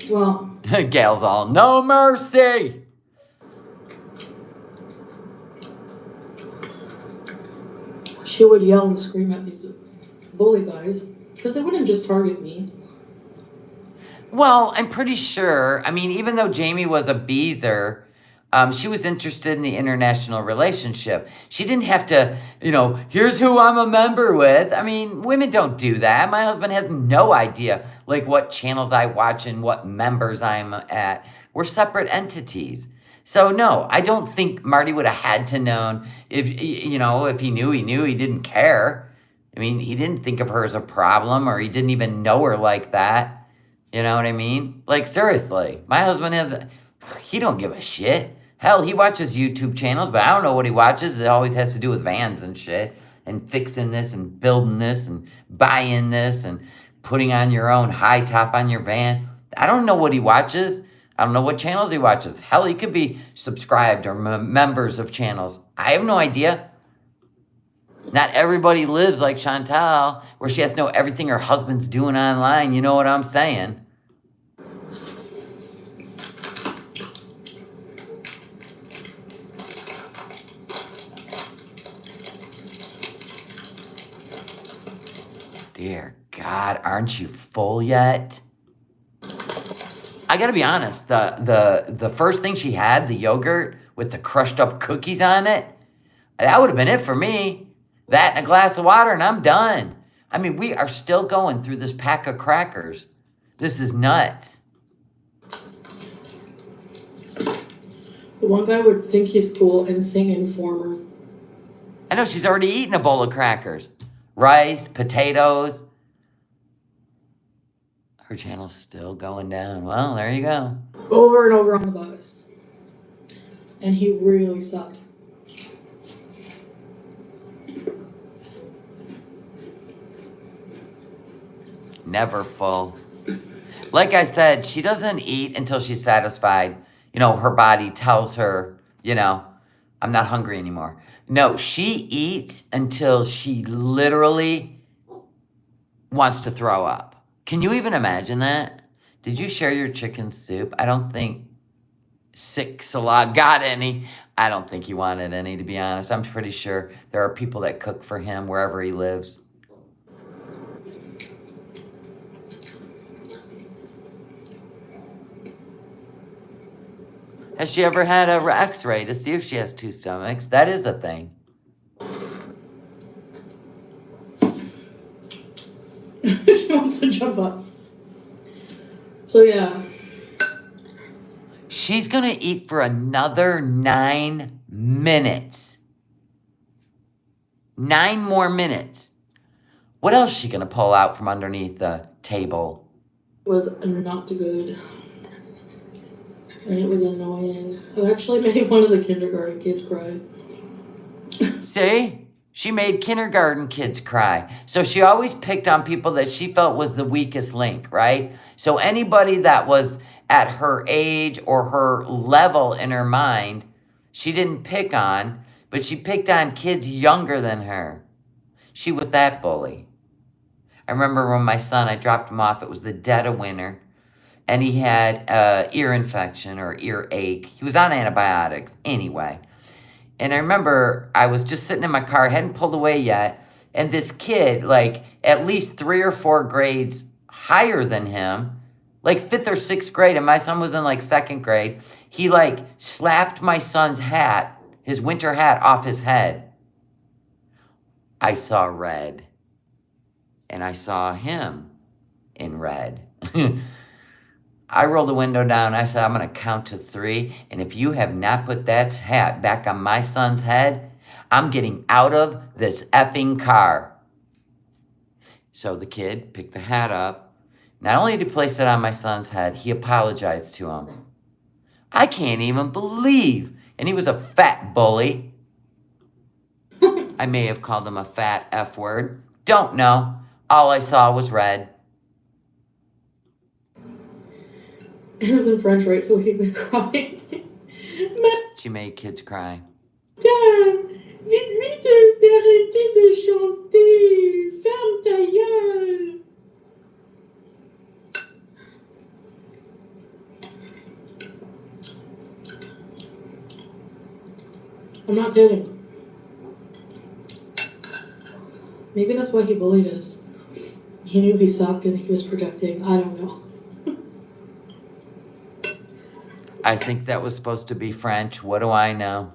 Well, Gail's all, no mercy. she would yell and scream at these bully guys because they wouldn't just target me. Well, I'm pretty sure, I mean, even though Jamie was a beezer, she was interested in the international relationship. She didn't have to, here's who I'm a member with. I mean, women don't do that. My husband has no idea, like, what channels I watch and what members I'm at. We're separate entities. So, no, I don't think Marty would have had to known if he knew, he didn't care. I mean, he didn't think of her as a problem, or he didn't even know her like that. You know what I mean? Like, seriously, my husband he don't give a shit. Hell, he watches YouTube channels, but I don't know what he watches. It always has to do with vans and shit, and fixing this and building this and buying this and putting on your own high top on your van. I don't know what he watches. I don't know what channels he watches. Hell, he could be subscribed or members of channels. I have no idea. Not everybody lives like Chantal, where she has to know everything her husband's doing online. You know what I'm saying? Dear God, aren't you full yet? I gotta be honest, the first thing she had, the yogurt with the crushed up cookies on it, that would have been it for me. That and a glass of water and I'm done. I mean, we are still going through this pack of crackers. This is nuts. The one guy would think he's cool and sing Informer. I know she's already eaten a bowl of crackers. Rice, potatoes. Her channel's still going down. Well, there you go. Over and over on the bus. And he really sucked. Never full. Like I said, she doesn't eat until she's satisfied. Her body tells her, I'm not hungry anymore. No, she eats until she literally wants to throw up. Can you even imagine that? Did you share your chicken soup? I don't think Sick Salah got any. I don't think he wanted any, to be honest. I'm pretty sure there are people that cook for him wherever he lives. Has she ever had a x-ray to see if she has two stomachs? That is a thing. She wants to jump up. So yeah. She's going to eat for another 9 minutes. 9 more minutes. What else is she going to pull out from underneath the table? Was not good. And it was annoying. I actually made one of the kindergarten kids cry. See? She made kindergarten kids cry. So she always picked on people that she felt was the weakest link, right? So anybody that was at her age or her level in her mind, she didn't pick on, but she picked on kids younger than her. She was that bully. I remember when my son, I dropped him off, it was the dead of winter. And he had ear infection or ear ache. He was on antibiotics anyway. And I remember I was just sitting in my car, hadn't pulled away yet. And this kid, like at least 3 or 4 grades higher than him, like 5th or 6th grade, and my son was in like 2nd grade, he like slapped my son's hat, his winter hat, off his head. I saw red. And I saw him in red. I rolled the window down. I said, I'm going to count to 3. And if you have not put that hat back on my son's head, I'm getting out of this effing car. So the kid picked the hat up. Not only did he place it on my son's head, he apologized to him. I can't even believe. And he was a fat bully. I may have called him a fat F word. Don't know. All I saw was red. It was in French, right? So he'd been crying. She made kids cry. Dad, dites-lui d'arrêter de chanter. Ferme ta gueule. I'm not kidding. Maybe that's why he bullied us. He knew he sucked and he was projecting. I don't know. I think that was supposed to be French. What do I know?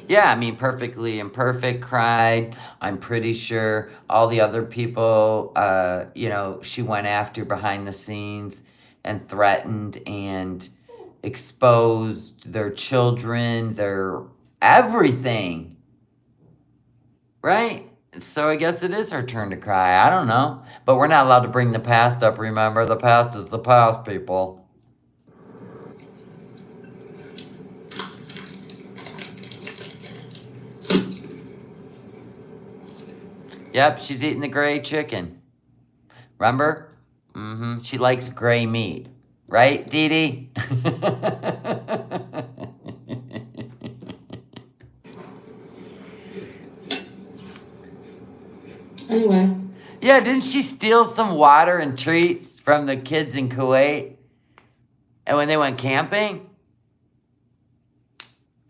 Yeah, I mean, Perfectly Imperfect cried. I'm pretty sure all the other people, she went after behind the scenes and threatened and exposed their children, their everything. Right? So I guess it is her turn to cry. I don't know. But we're not allowed to bring the past up, remember? The past is the past, people. Yep, she's eating the gray chicken. Remember? Mm-hmm. She likes gray meat. Right, Dee Dee? Anyway. Yeah, didn't she steal some water and treats from the kids in Kuwait? And when they went camping?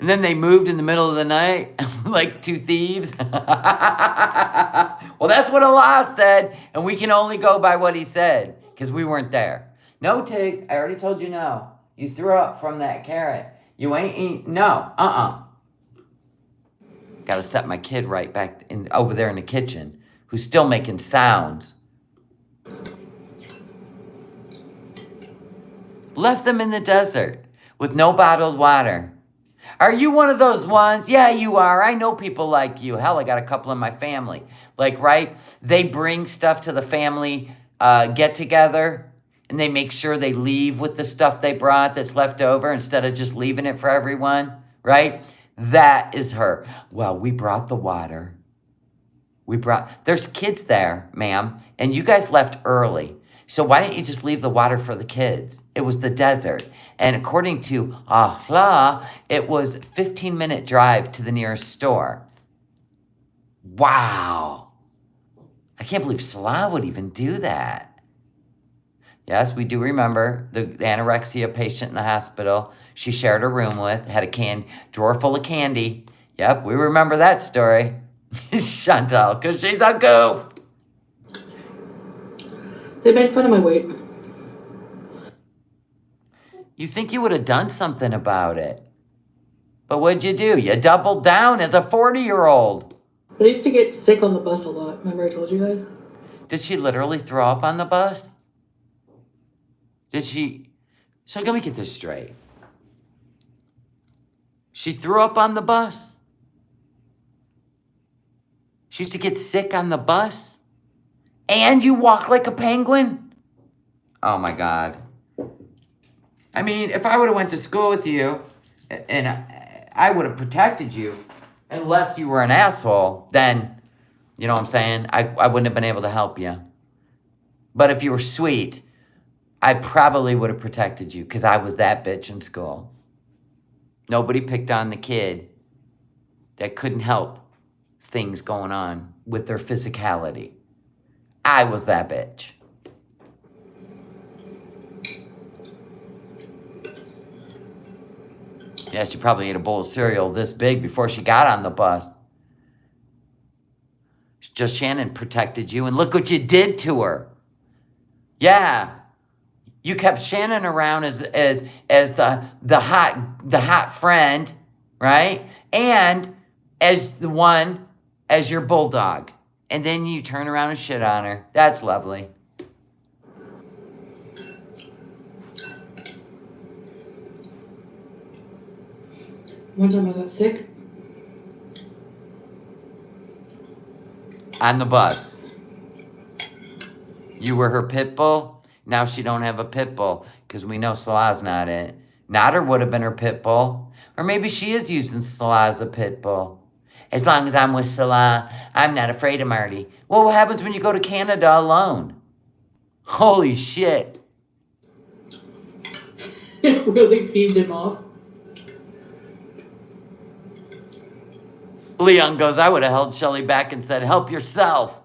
And then they moved in the middle of the night like two thieves. Well, that's what Allah said. And we can only go by what he said because we weren't there. No, Tiggs, I already told you no. You threw up from that carrot. You ain't eat. No, Got to set my kid right back over there in the kitchen who's still making sounds. Left them in the desert with no bottled water. Are you one of those ones? Yeah, you are. I know people like you. Hell, I got a couple in my family. Like, right? They bring stuff to the family get-together, and they make sure they leave with the stuff they brought that's left over instead of just leaving it for everyone, right? That is her. Well, we brought the water. There's kids there, ma'am, and you guys left early. So why didn't you just leave the water for the kids? It was the desert. And according to Allah, it was a 15-minute drive to the nearest store. Wow. I can't believe Salah would even do that. Yes, we do remember the anorexia patient in the hospital she shared a room with, had a drawer full of candy. Yep, we remember that story. Chantal, because she's a goof. They made fun of my weight. You think you would have done something about it. But what'd you do? You doubled down as a 40-year-old. I used to get sick on the bus a lot. Remember I told you guys? Did she literally throw up on the bus? Did she? So let me get this straight. She threw up on the bus? She used to get sick on the bus? And you walk like a penguin? Oh my God. I mean, if I would have went to school with you and I would have protected you, unless you were an asshole, then, you know what I'm saying? I wouldn't have been able to help you. But if you were sweet, I probably would have protected you because I was that bitch in school. Nobody picked on the kid that couldn't help things going on with their physicality. I was that bitch. Yeah, she probably ate a bowl of cereal this big before she got on the bus. Just Shannon protected you, and look what you did to her. Yeah, you kept Shannon around as the hot friend, right? And as your bulldog. And then you turn around and shit on her. That's lovely. One time I got sick. On the bus. You were her pit bull. Now she don't have a pit bull because we know Salah's not it. Nader would have been her pit bull. Or maybe she is using Salah as a pit bull. As long as I'm with Salah, I'm not afraid of Marty. Well, what happens when you go to Canada alone? Holy shit. It really peeved him off. Leon goes, I would have held Shelly back and said, help yourself.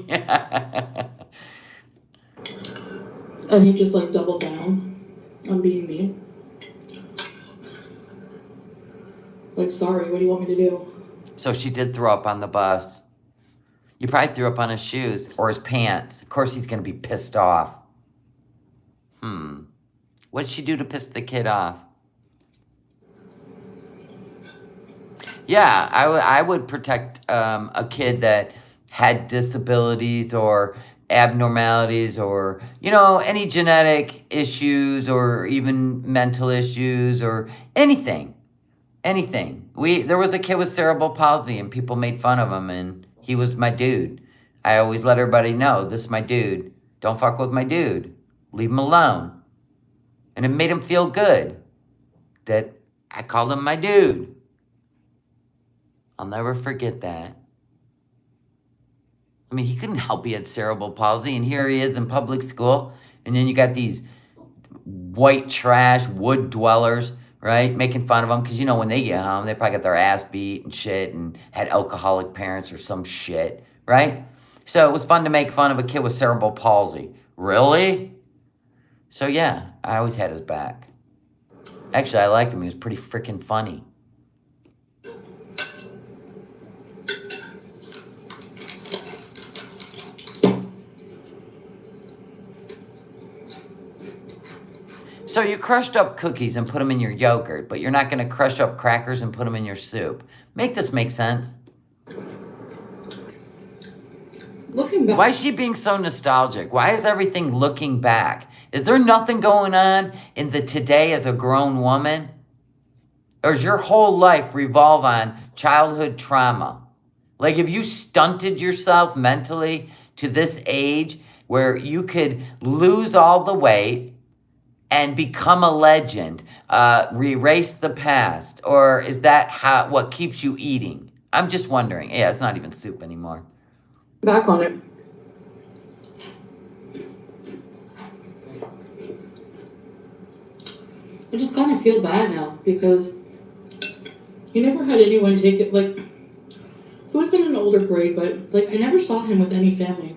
Yeah. And he just like doubled down on being mean. Like, sorry, what do you want me to do? So she did throw up on the bus. You probably threw up on his shoes or his pants. Of course he's going to be pissed off. What did she do to piss the kid off? Yeah, I would protect a kid that had disabilities or abnormalities or, you know, any genetic issues or even mental issues or anything. Anything. There was a kid with cerebral palsy and people made fun of him and he was my dude. I always let everybody know, this is my dude. Don't fuck with my dude. Leave him alone. And it made him feel good that I called him my dude. I'll never forget that. I mean, he couldn't help he had cerebral palsy, and here he is in public school, and then you got these white trash wood dwellers, right, making fun of him, because, you know, when they get home, they probably got their ass beat and shit, and had alcoholic parents or some shit, right? So it was fun to make fun of a kid with cerebral palsy. Really? So yeah, I always had his back. Actually, I liked him. He was pretty freaking funny. So you crushed up cookies and put them in your yogurt, but you're not going to crush up crackers and put them in your soup. Make this make sense? Looking back. Why is she being so nostalgic? Why is everything looking back? Is there nothing going on in the today as a grown woman? Or does your whole life revolve on childhood trauma? Like, if you stunted yourself mentally to this age where you could lose all the weight and become a legend, erase the past, or is that what keeps you eating? I'm just wondering. Yeah, it's not even soup anymore. Back on it. I just kind of feel bad now because you never had anyone take it, like, he was in an older grade, but, like, I never saw him with any family.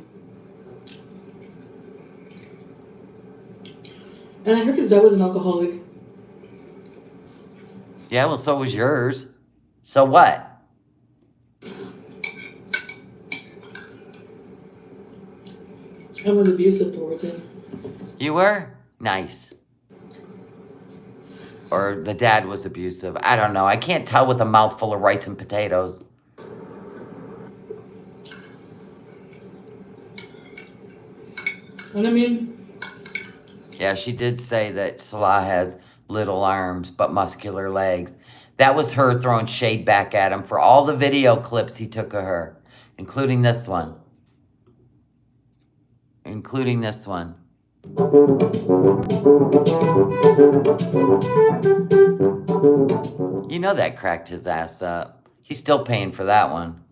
And I heard his dad was an alcoholic. Yeah, well, so was yours. So what? I was abusive towards him. You were? Nice. Or the dad was abusive. I don't know. I can't tell with a mouthful of rice and potatoes. And I mean... Yeah, she did say that Salah has little arms but muscular legs. That was her throwing shade back at him for all the video clips he took of her, including this one. Including this one. You know that cracked his ass up. He's still paying for that one.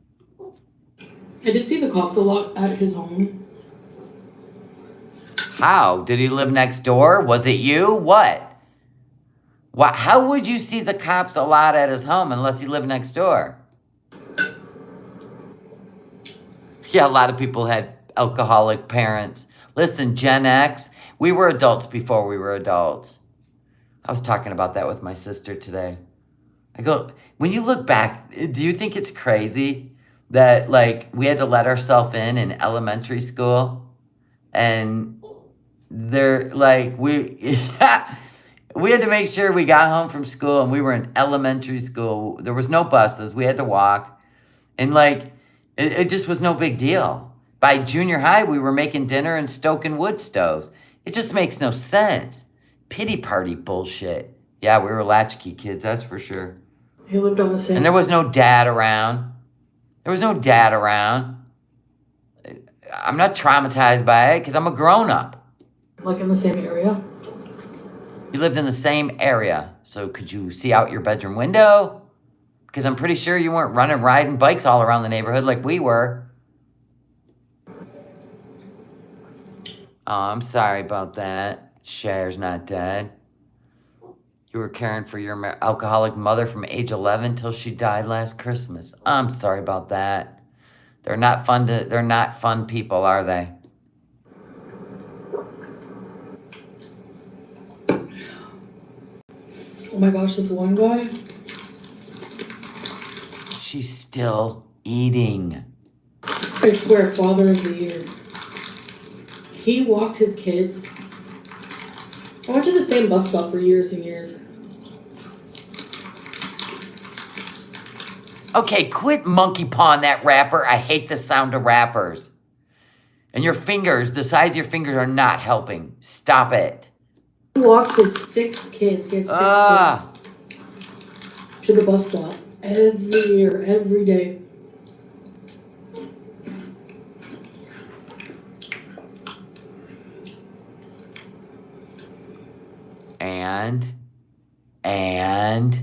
I did see the cops a lot at his home. How? Did he live next door? Was it you? What? How would you see the cops a lot at his home unless he lived next door? Yeah, a lot of people had alcoholic parents. Listen, Gen X, we were adults before we were adults. I was talking about that with my sister today. I go, when you look back, do you think it's crazy that, like, we had to let ourselves in elementary school? And they're like, we had to make sure we got home from school, and we were in elementary school. There was no buses. We had to walk. And, like, it just was no big deal. By junior high, we were making dinner and stoking wood stoves. It just makes no sense. Pity party bullshit. Yeah, we were latchkey kids, that's for sure. He lived on the same... And there was no dad around. There was no dad around. I'm not traumatized by it because I'm a grown-up. Like in the same area? You lived in the same area. So could you see out your bedroom window? Because I'm pretty sure you weren't riding bikes all around the neighborhood like we were. Oh, I'm sorry about that. Cher's not dead. You were caring for your alcoholic mother from age 11 till she died last Christmas. I'm sorry about that. They're not fun people, are they? Oh my gosh, this one guy. She's still eating. I swear, father of the year. He walked his kids. I went to the same bus stop for years and years. Okay, quit monkey pawing that wrapper. I hate the sound of wrappers. And your fingers, the size of your fingers are not helping. Stop it. He walked his 6 kids. He had 6 kids. To the bus stop. Every year, every day. And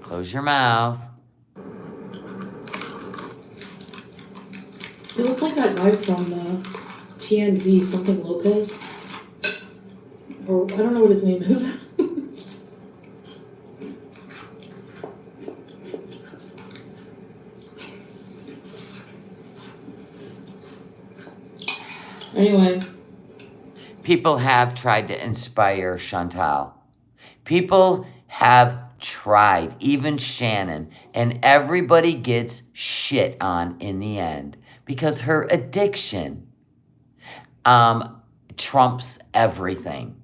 close your mouth. He looked like that guy from TMZ, something Lopez. Or I don't know what his name is. Anyway. People have tried to inspire Chantal. People have tried, even Shannon, and everybody gets shit on in the end because her addiction trumps everything.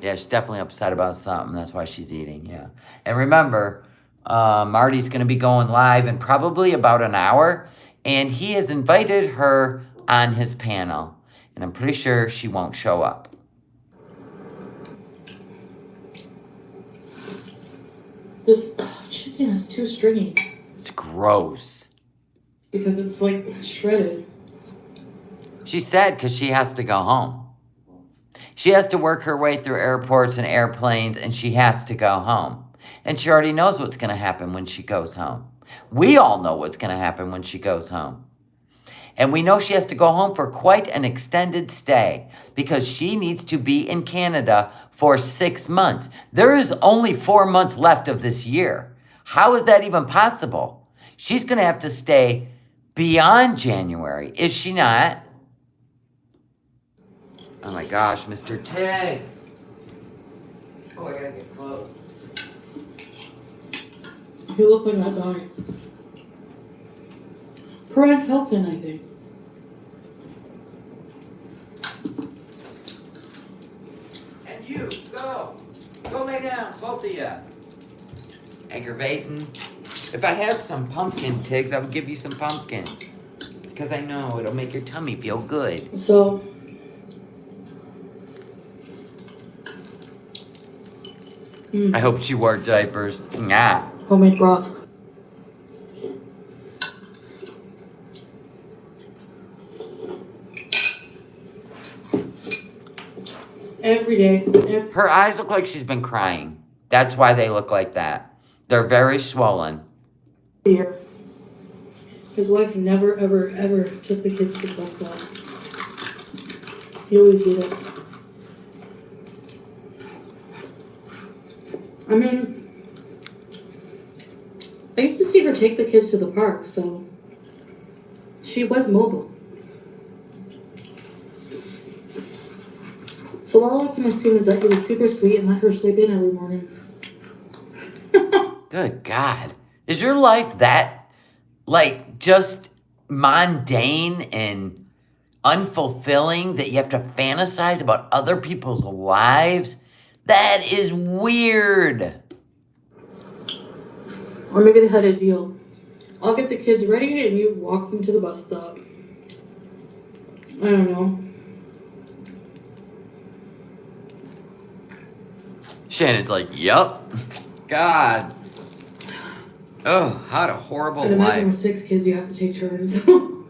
Yeah, she's definitely upset about something. That's why she's eating, yeah. And remember, Marty's going to be going live in probably about an hour, and he has invited her on his panel, and I'm pretty sure she won't show up. This chicken is too stringy. It's gross. Because it's like shredded. She said because she has to go home. She has to work her way through airports and airplanes, and she has to go home. And she already knows what's going to happen when she goes home. We all know what's going to happen when she goes home. And we know she has to go home for quite an extended stay because she needs to be in Canada for 6 months. There is only 4 months left of this year. How is that even possible? She's going to have to stay beyond January, is she not? Oh my gosh, Mr. Tiggs. Oh, I gotta get close. You look like that guy. Perez Hilton, I think. And you, go. Go lay down, both of you. Aggravating. If I had some pumpkin, Tiggs, I would give you some pumpkin. Because I know it'll make your tummy feel good. So... I hope she wore diapers. Nah. homemade broth. Every day. Her eyes look like she's been crying. That's why they look like that. They're very swollen. Year. His wife never, ever, ever took the kids to the bus stop. He always did it. I mean, I used to see her take the kids to the park, so she was mobile. So all I can assume is that he was super sweet and let her sleep in every morning. Good God. Is your life that, like, just mundane and unfulfilling that you have to fantasize about other people's lives? That is weird. Or maybe they had a deal. I'll get the kids ready and you walk them to the bus stop. I don't know. Shannon's like, yup. God. Oh, what a horrible I'd imagine with life. 6 kids you have to take turns. I don't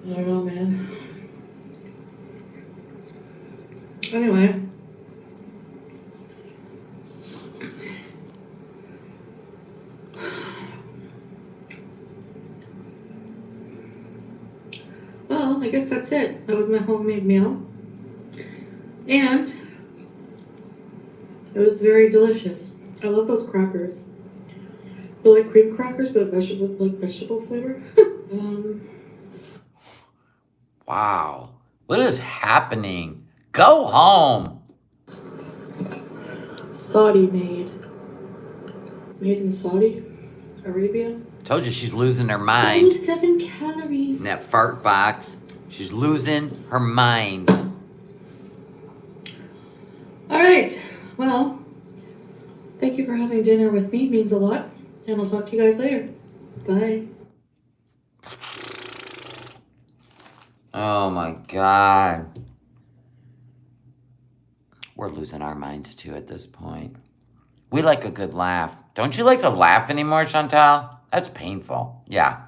know, man. Anyway. I guess that's it. That was my homemade meal. And it was very delicious. I love those crackers. They're like cream crackers, but vegetable flavor. Wow. What is happening? Go home. Saudi made. Made in Saudi Arabia. Told you she's losing her mind. 7 calories. In that fart box. She's losing her mind. All right. Well, thank you for having dinner with me. It means a lot. And I'll talk to you guys later. Bye. Oh my God. We're losing our minds too at this point. We like a good laugh. Don't you like to laugh anymore, Chantal? That's painful. Yeah.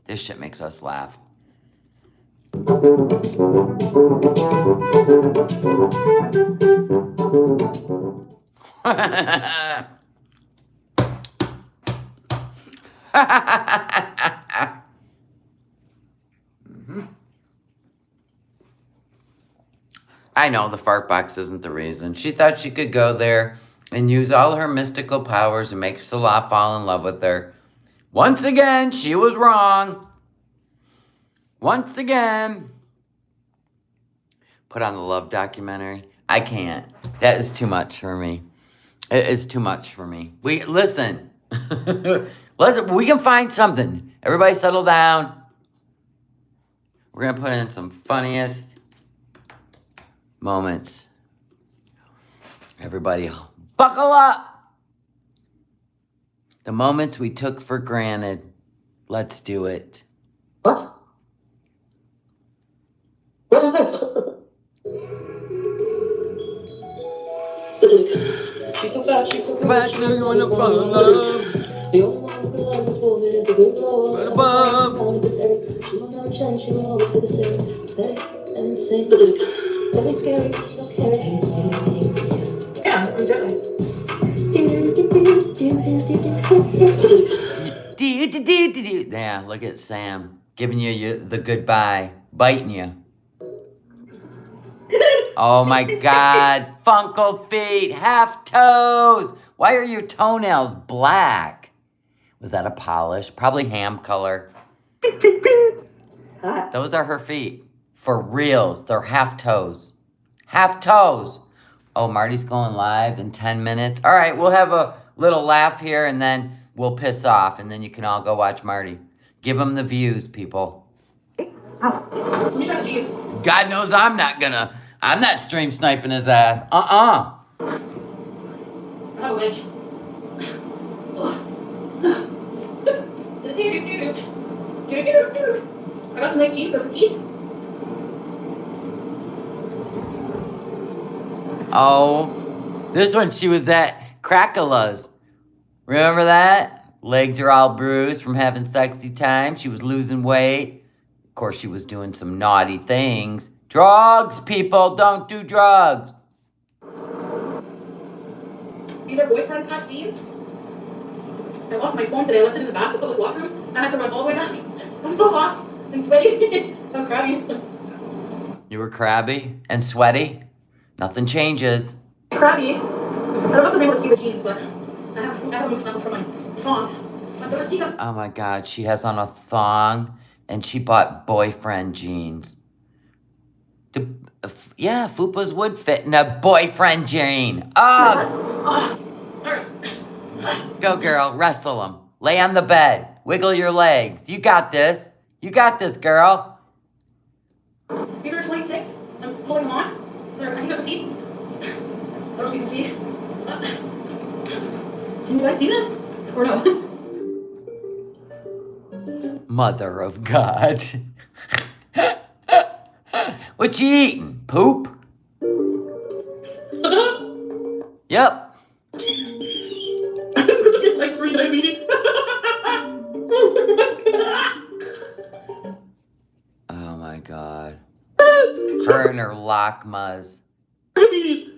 This shit makes us laugh. I know the fart box isn't the reason. She thought she could go there and use all her mystical powers and make Salah fall in love with her. Once again, she was wrong. Once again. Put on the love documentary. I can't. That is too much for me. It is too much for me. Listen. Listen, we can find something. Everybody settle down. We're going to put in some funniest moments. Everybody, buckle up. The moments we took for granted. Let's do it. What? What is this? She's so fat, she's so fat. She's so fat. The only one who can love this woman is a good Lord. Right above. She will never change, she will always be the same. Steady and same. Nothing scary, no carry. Yeah, I'm doing. Yeah, look at Sam giving you the goodbye, biting you. Oh my God, Funkle feet, half toes. Why are your toenails black? Was that a polish? Probably ham color. Those are her feet. For reals, they're half toes. Half toes. Oh, Marty's going live in 10 minutes. All right, we'll have a little laugh here and then we'll piss off and then you can all go watch Marty. Give him the views, people. God knows I'm not stream sniping his ass. Oh, bitch. I got some nice cheese, so cheese. Oh, this one she was at Crackala's. Remember that? Legs are all bruised from having sexy time. She was losing weight. Of course, she was doing some naughty things. Drugs, people, don't do drugs. These are boyfriend cut jeans. I lost my phone today. I left it in the bath of the washroom. I had to run all the way back. I'm so hot and sweaty. I was crabby. You were crabby and sweaty? Nothing changes. Crabby. I don't know if I'm able to see the jeans, but I have a loose number for my thongs. Oh my God, she has on a thong and she bought boyfriend jeans. Yeah, Fupas would fit in a boyfriend jean. Oh! Go, girl, wrestle him. Lay on the bed. Wiggle your legs. You got this. You got this, girl. These are 26. I'm pulling them on. They're cutting up the teeth. I don't know if you can see. Can you guys see them? Or no? Mother of God. What you eating? Poop? Yep. It's like free diabetes. Oh my God. Her and her lockmas. Diabetes.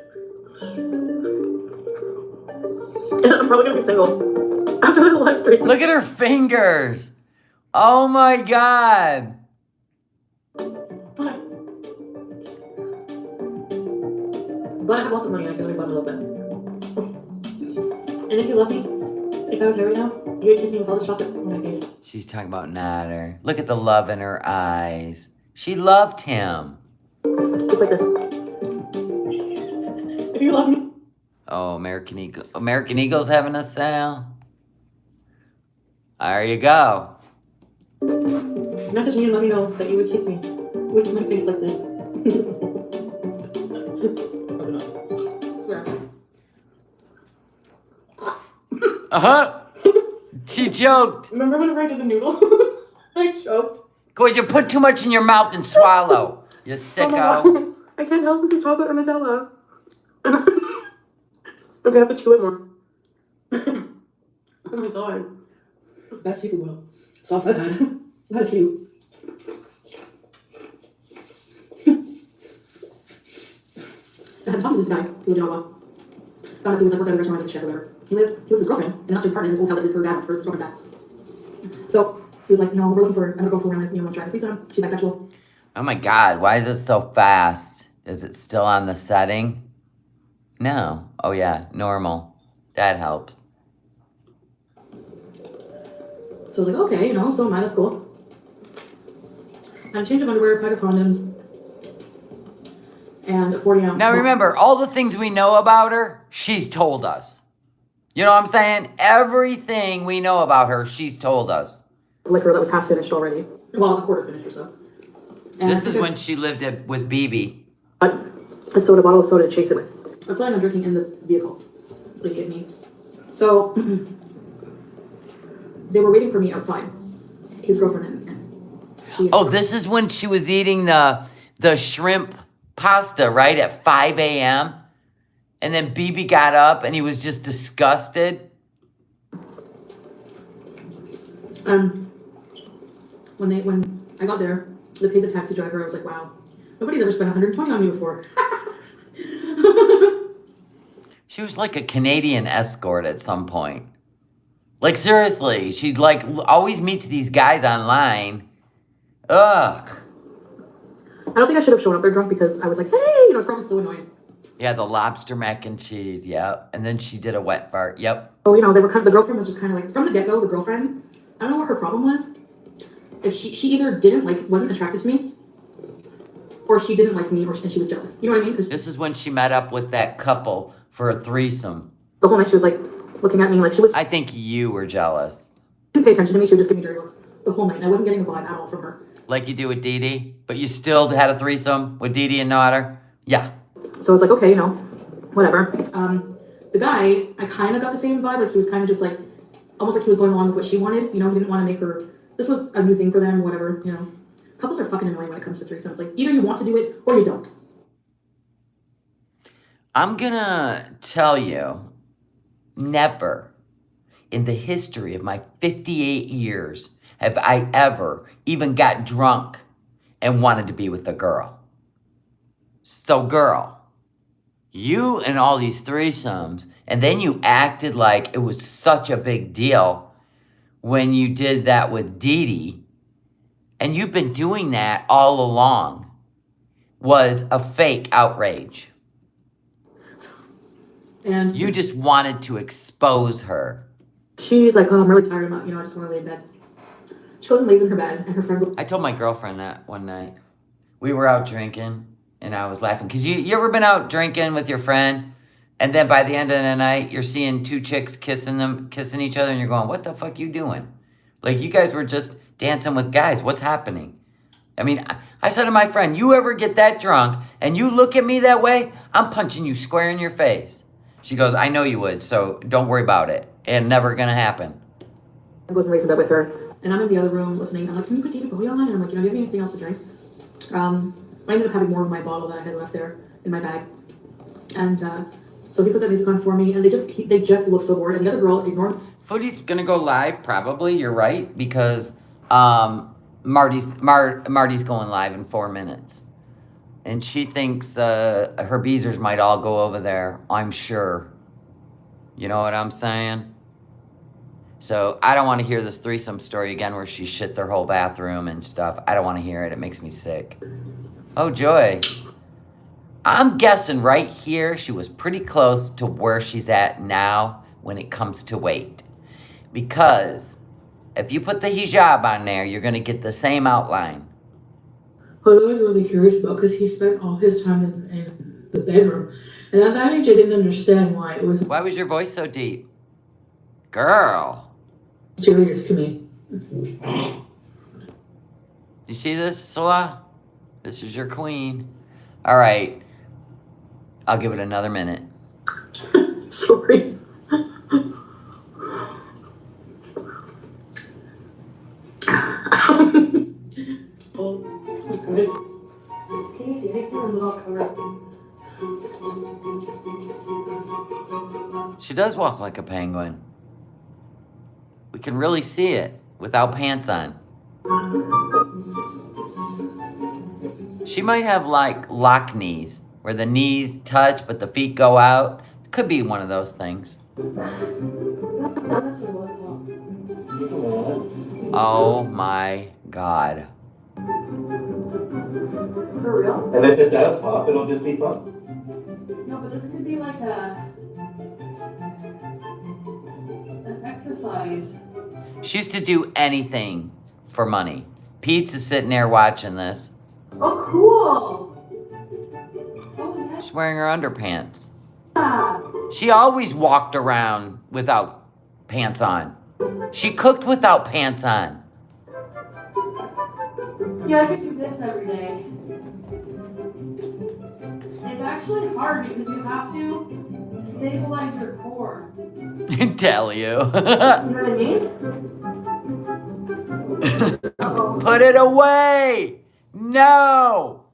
I'm probably gonna be single after this live stream. Look at her fingers. Oh my God. But I have lots of money. I can only buy a little bit. And if you love me, if I was here right now, you would kiss me with all this chocolate on my face. She's talking about Nader. Look at the love in her eyes. She loved him. Just like this. If you love me. Oh, American Eagle. American Eagle's having a sale. There you go. Message me and let me know that you would kiss me with my face like this. Probably not. Swear. Uh-huh. She choked. Remember whenever I did the noodle? I choked. Cause you put too much in your mouth and swallow. You sicko. Oh, I can't help this is chocolate or Nutella. I'm gonna have to chew it more. Oh my god. Best seafood boil sauce I've had. I've had a few. I had talked to this guy who lived in Ottawa. Found out he was like working at a restaurant as a chef or whatever. He lived with his girlfriend and also his partner in his old house that her dad her girlfriend's dad. So he was like, you know, we're looking for another girl for around, you know, try to threesome. She's bisexual. Oh my God, why is it so fast? Is it still on the setting? No. Oh yeah, normal. That helps. So I was like, okay, you know, so am I, that's cool. And a change of underwear, pack of condoms, and a 40 ounce. Now remember, all the things we know about her, she's told us. You know what I'm saying? Everything we know about her, she's told us. Liquor that was half finished already. Well, a quarter finished or so. And This is when she lived with BB. a soda bottle of soda to chase it with. I planned on drinking in the vehicle that he gave me. So they were waiting for me outside. His girlfriend and he. Oh, this is when she was eating the shrimp pasta, right? At 5 a.m. And then BB got up and he was just disgusted. When I got there, they paid the taxi driver. I was like, wow, nobody's ever spent 120 on me before. She was like a Canadian escort at some point. Like, seriously, she like always meets these guys online. Ugh. I don't think I should have shown up there drunk because I was like, hey, you know, it's probably so annoying. Yeah, the lobster mac and cheese, yep. And then she did a wet fart, yep. Oh, you know, they were kind of, the girlfriend was just kind of like, from the get-go, the girlfriend, I don't know what her problem was. If she either didn't like, wasn't attracted to me, or she didn't like me, and she was jealous. You know what I mean? Because This is when she met up with that couple for a threesome. the whole night she was like, looking at me like she was, I think you were jealous. she didn't pay attention to me, she would just give me dirty looks the whole night. And I wasn't getting a vibe at all from her. Like you do with Dee Dee, but you still had a threesome with Dee Dee and Nader? Yeah. So I was like, okay, you know, whatever. The guy, I kind of got the same vibe. Like he was kind of just like, almost like he was going along with what she wanted. You know, he didn't want to make her, this was a new thing for them, whatever, you know. Couples are fucking annoying when it comes to threesomes. Like either you want to do it or you don't. I'm gonna tell you, never in the history of my 58 years have I ever even got drunk and wanted to be with a girl. So girl, you and all these threesomes, and then you acted like it was such a big deal when you did that with Dee Dee, and you've been doing that all along, was a fake outrage. And You just wanted to expose her. she's like, oh, I'm really tired. You know, I just want to lay in bed. She goes and lays in her bed, and her friend goes, I told my girlfriend that one night. We were out drinking, and I was laughing. Because you ever been out drinking with your friend, and then by the end of the night, you're seeing two chicks kissing each other, and you're going, what the fuck you doing? Like, you guys were just dancing with guys. What's happening? I mean, I said to my friend, you ever get that drunk, and you look at me that way, I'm punching you square in your face. She goes, I know you would, so don't worry about it. It's never gonna happen. I goes and lays in bed with her, and I'm in the other room listening. I'm like, can you put David Bowie on? And I'm like, you know, do you have anything else to drink? I ended up having more of my bottle that I had left there in my bag, and so he put that music on for me, and they just looked so bored, and the other girl ignored me. Foodie's gonna go live, probably. You're right, because Marty's going live in 4 minutes, and she thinks her beezers might all go over there. I'm sure. You know what I'm saying? So I don't want to hear this threesome story again where she shit their whole bathroom and stuff. I don't want to hear it. It makes me sick. Oh, Joy. I'm guessing right here she was pretty close to where she's at now when it comes to weight. Because if you put the hijab on there, you're going to get the same outline. I was always really curious about because he spent all his time in the bedroom. And at that age, I didn't understand why it was Why was your voice so deep? Girl. serious to me. You see this, Salah? This is your queen. All right. I'll give it another minute. Sorry. She does walk like a penguin. We can really see it without pants on. She might have like lock knees, where the knees touch but the feet go out. It could be one of those things. Oh my God. For real? And if it does pop, it'll just be fun. No, but this could be like an exercise. She used to do anything for money. Pete's is sitting there watching this. Oh, cool. Oh, She's wearing her underpants. yeah. She always walked around without pants on. She cooked without pants on. See, I could do this every day. It's actually hard because you have to stabilize your core. Tell you. You know what I mean? Uh-oh. Put it away. No.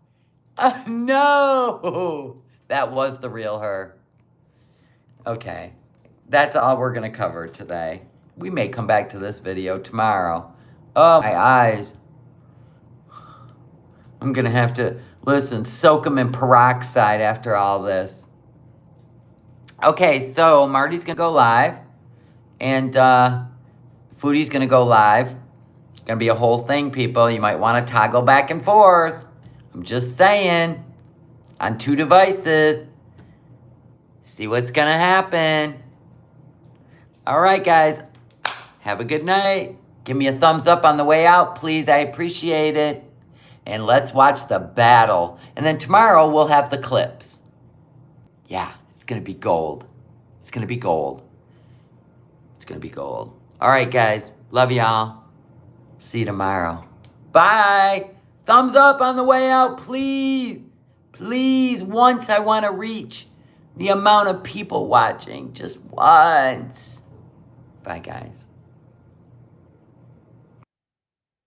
No. That was the real her. Okay. That's all we're going to cover today. We may come back to this video tomorrow. Oh, my eyes. I'm going to have to, listen, soak them in peroxide after all this. Okay, so Marty's going to go live. And Foodie's going to go live. It's going to be a whole thing, people. You might want to toggle back and forth. I'm just saying. On 2 devices. See what's going to happen. All right, guys. Have a good night. Give me a thumbs up on the way out, please. I appreciate it. And let's watch the battle. And then tomorrow we'll have the clips. Yeah, it's going to be gold. It's going to be gold. It's going to be gold. All right, guys. Love y'all. See you tomorrow. Bye. Thumbs up on the way out, please. Please, once I want to reach the amount of people watching. Just once. Bye, guys.